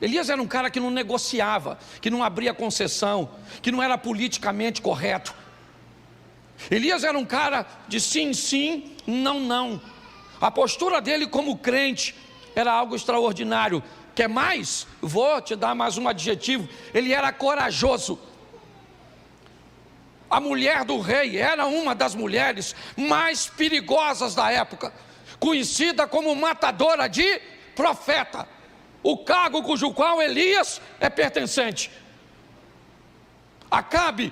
Speaker 1: Elias era um cara que não negociava, que não abria concessão, que não era politicamente correto. Elias era um cara de sim, sim, não, não. A postura dele como crente era algo extraordinário. Quer mais? Vou te dar mais um adjetivo. Ele era corajoso. A mulher do rei era uma das mulheres mais perigosas da época, conhecida como matadora de profeta, o cargo cujo qual Elias é pertencente. Acabe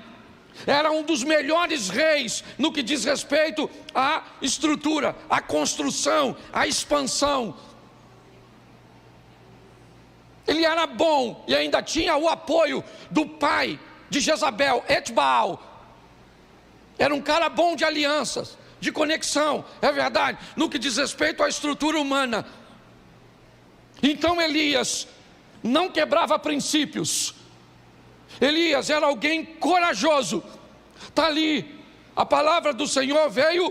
Speaker 1: era um dos melhores reis no que diz respeito à estrutura, à construção, à expansão. Ele era bom e ainda tinha o apoio do pai de Jezabel, Etbaal. Era um cara bom de alianças, de conexão, é verdade, no que diz respeito à estrutura humana. Então Elias não quebrava princípios. Elias era alguém corajoso. Está ali, a palavra do Senhor veio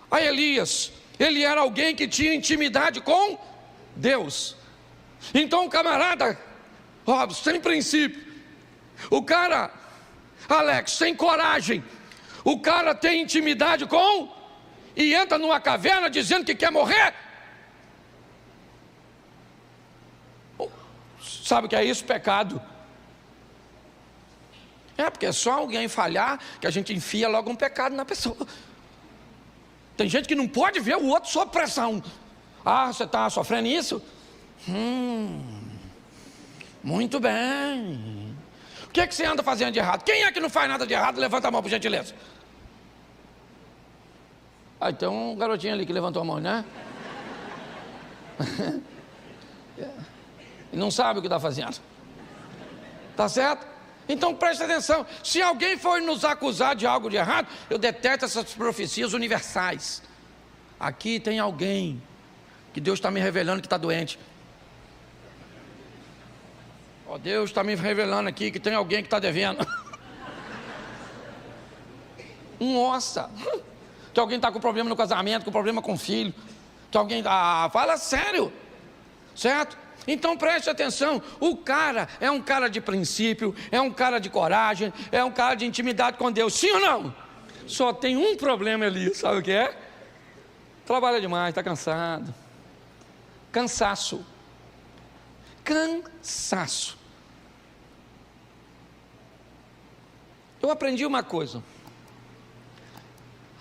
Speaker 1: a Elias. Ele era alguém que tinha intimidade com Deus. Então o camarada, sem princípio. O cara, Alex, sem coragem. O cara tem intimidade com e entra numa caverna dizendo que quer morrer. Sabe o que é isso? Pecado. É porque é só alguém falhar que a gente enfia logo um pecado na pessoa. Tem gente que não pode ver o outro sob pressão. Ah, você está sofrendo isso? Muito bem. O que é que você anda fazendo de errado? Quem é que não faz nada de errado? Levanta a mão, por gentileza. Ah, tem um garotinho ali que levantou a mão, né? E não sabe o que está fazendo. Tá certo? Então preste atenção. Se alguém for nos acusar de algo de errado, eu detesto essas profecias universais. Aqui tem alguém que Deus está me revelando que está doente. Ó, Deus está me revelando aqui que tem alguém que está devendo. Nossa! Que alguém está com problema no casamento, com problema com o filho. Que alguém... fala sério. Certo? Então preste atenção. O cara é um cara de princípio, é um cara de coragem, é um cara de intimidade com Deus. Sim ou não? Só tem um problema ali, sabe o que é? Trabalha demais, está cansado. Cansaço. Cansaço. Eu aprendi uma coisa.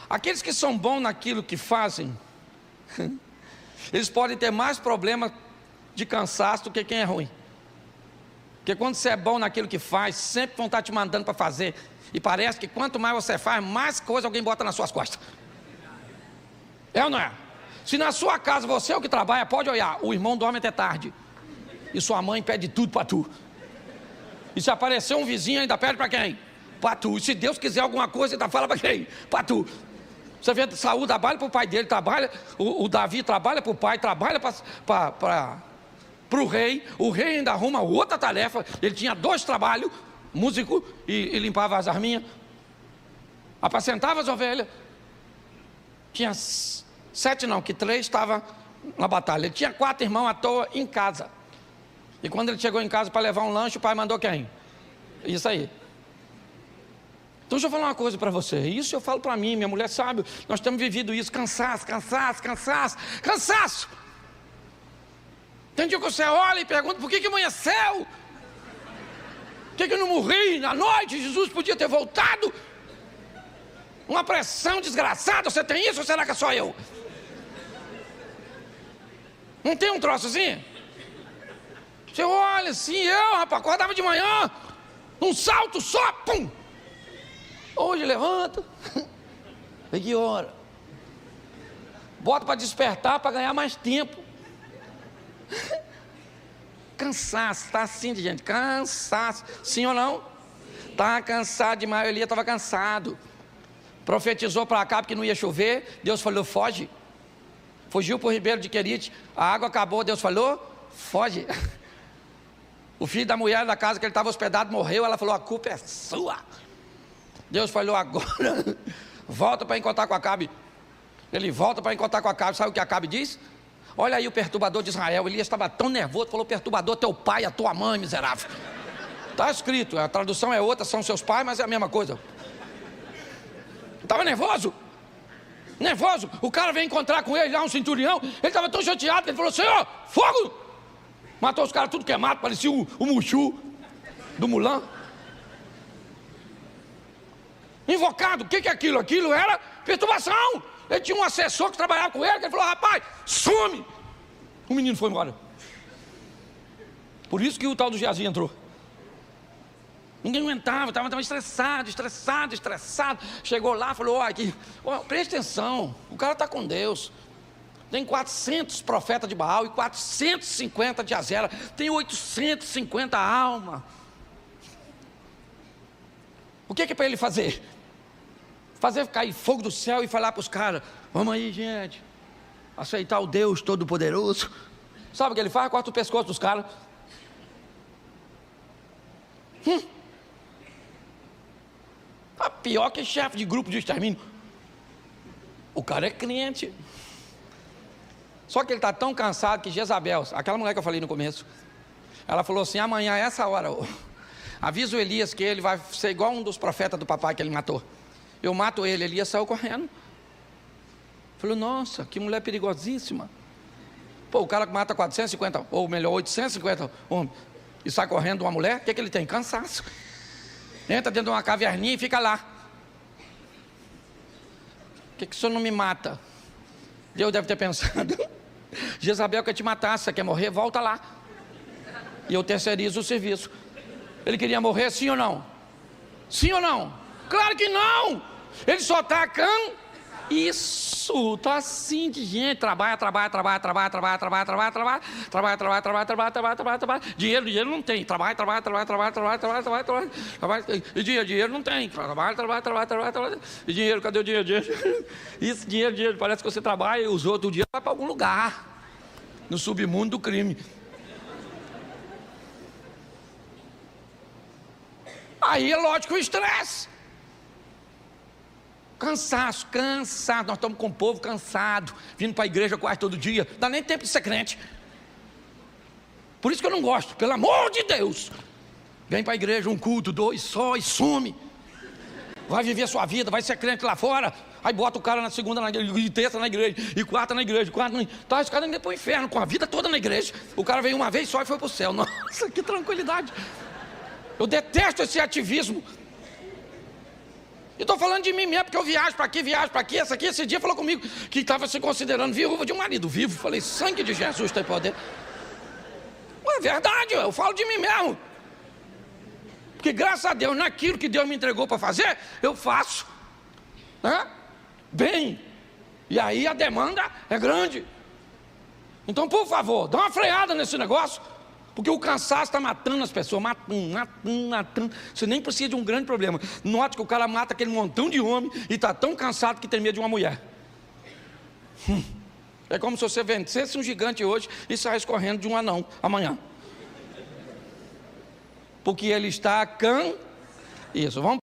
Speaker 1: Aqueles que são bons naquilo que fazem, eles podem ter mais problema de cansaço do que quem é ruim. Porque quando você é bom naquilo que faz, sempre vão estar te mandando para fazer. E parece que quanto mais você faz, mais coisa alguém bota nas suas costas. É ou não é? Se na sua casa você é o que trabalha, pode olhar, o irmão dorme até tarde. E sua mãe pede tudo para tu. E se aparecer um vizinho, ainda pede para quem? Para tu. E se Deus quiser alguma coisa, ainda fala para quem? Para tu. Você vê, Saúl trabalha para o pai dele, trabalha, o Davi trabalha para o pai, trabalha para o rei ainda arruma outra tarefa. Ele tinha 2 trabalhos, músico e limpava as arminhas, apacentava as ovelhas. Tinha 7 não, que 3 estavam na batalha. Ele tinha 4 irmãos à toa em casa. E quando ele chegou em casa para levar um lanche, o pai mandou quem? Isso aí. Então deixa eu falar uma coisa para você. Isso eu falo para mim, minha mulher sabe. Nós temos vivido isso, cansaço. Tem dia que você olha e pergunta, por que amanheceu? que eu não morri na noite? Jesus podia ter voltado. Uma pressão desgraçada. Você tem isso ou será que é só eu? Não tem um troço assim? Você olha assim, rapaz, acordava de manhã, um salto só, pum. Hoje levanta. E que hora? Bota para despertar, para ganhar mais tempo. Cansaço, está assim de gente, cansaço. Sim ou não? Está cansado demais, Elias estava cansado. Profetizou para Acabe que não ia chover, Deus falou, foge. Fugiu para o ribeiro de Querite, a água acabou, Deus falou, foge. O filho da mulher da casa que ele estava hospedado morreu, ela falou, a culpa é sua. Deus falou, agora volta para encontrar com Acabe. Ele volta para encontrar com Acabe, sabe o que Acabe diz? Olha aí o perturbador de Israel. Elias estava tão nervoso, falou, perturbador, teu pai, a tua mãe, miserável. Está escrito, a tradução é outra, são seus pais, mas é a mesma coisa. Estava nervoso. Nervoso, o cara veio encontrar com ele lá, um centurião. Ele estava tão chateado que ele falou, Senhor, fogo. Matou os caras tudo queimado, parecia o Mushu do Mulan. Invocado, o que é aquilo? Aquilo era perturbação. Ele tinha um assessor que trabalhava com ele, que ele falou, rapaz, some. O menino foi embora. Por isso que o tal do Geazi entrou. Ninguém aguentava, estava estressado. Chegou lá, falou, aqui, presta atenção, o cara está com Deus. Tem 400 profetas de Baal e 450 de Azera. Tem 850 almas. O que é para ele fazer? Fazer cair fogo do céu e falar para os caras, vamos aí, gente, aceitar o Deus Todo-Poderoso. Sabe o que ele faz? Corta o pescoço dos caras. Tá pior que chefe de grupo de extermínio. O cara é crente. Só que ele está tão cansado que Jezabel, aquela mulher que eu falei no começo, ela falou assim, amanhã, essa hora, avisa o Elias que ele vai ser igual um dos profetas do papai que ele matou. Eu mato ele. Elias saiu correndo. Falou, nossa, que mulher perigosíssima. Pô, o cara que mata 450, ou melhor, 850 homens, e sai correndo de uma mulher, o que ele tem? Cansaço. Entra dentro de uma caverninha e fica lá. Por que o senhor não me mata? Deus deve ter pensado, Jezabel quer te matar, se você quer morrer, volta lá. E eu terceirizo o serviço. Ele queria morrer, sim ou não? Sim ou não? Claro que não! Ele só está Isso, está assim de gente. Trabalha. Dinheiro não tem. Trabalha. E dinheiro não tem. Trabalha. E dinheiro, cadê o dinheiro? Isso, dinheiro. Parece que você trabalha e os outros o dinheiro vai para algum lugar. No submundo do crime. Aí é lógico o estresse. Cansaço, nós estamos com o povo cansado, vindo para a igreja quase todo dia, não dá nem tempo de ser crente. Por isso que eu não gosto, pelo amor de Deus. Vem para a igreja, um culto, 2 só e some. Vai viver a sua vida, vai ser crente lá fora. Aí bota o cara na segunda, e terça na igreja, e quarta na igreja, tá, esse cara ainda para o inferno, com a vida toda na igreja. O cara veio uma vez só e foi para o céu. Nossa, que tranquilidade. Eu detesto esse ativismo. E estou falando de mim mesmo, porque eu viajo para aqui, esse dia falou comigo que estava se considerando viúva de um marido vivo. Falei, sangue de Jesus tem poder. É verdade, eu falo de mim mesmo. Porque graças a Deus, naquilo que Deus me entregou para fazer, eu faço. Bem. E aí a demanda é grande. Então, por favor, dá uma freada nesse negócio. Porque o cansaço está matando as pessoas, matando. Você nem precisa de um grande problema. Note que o cara mata aquele montão de homem e está tão cansado que tem medo de uma mulher. É como se você vencesse um gigante hoje e saísse correndo de um anão amanhã. Porque ele está Isso, vamos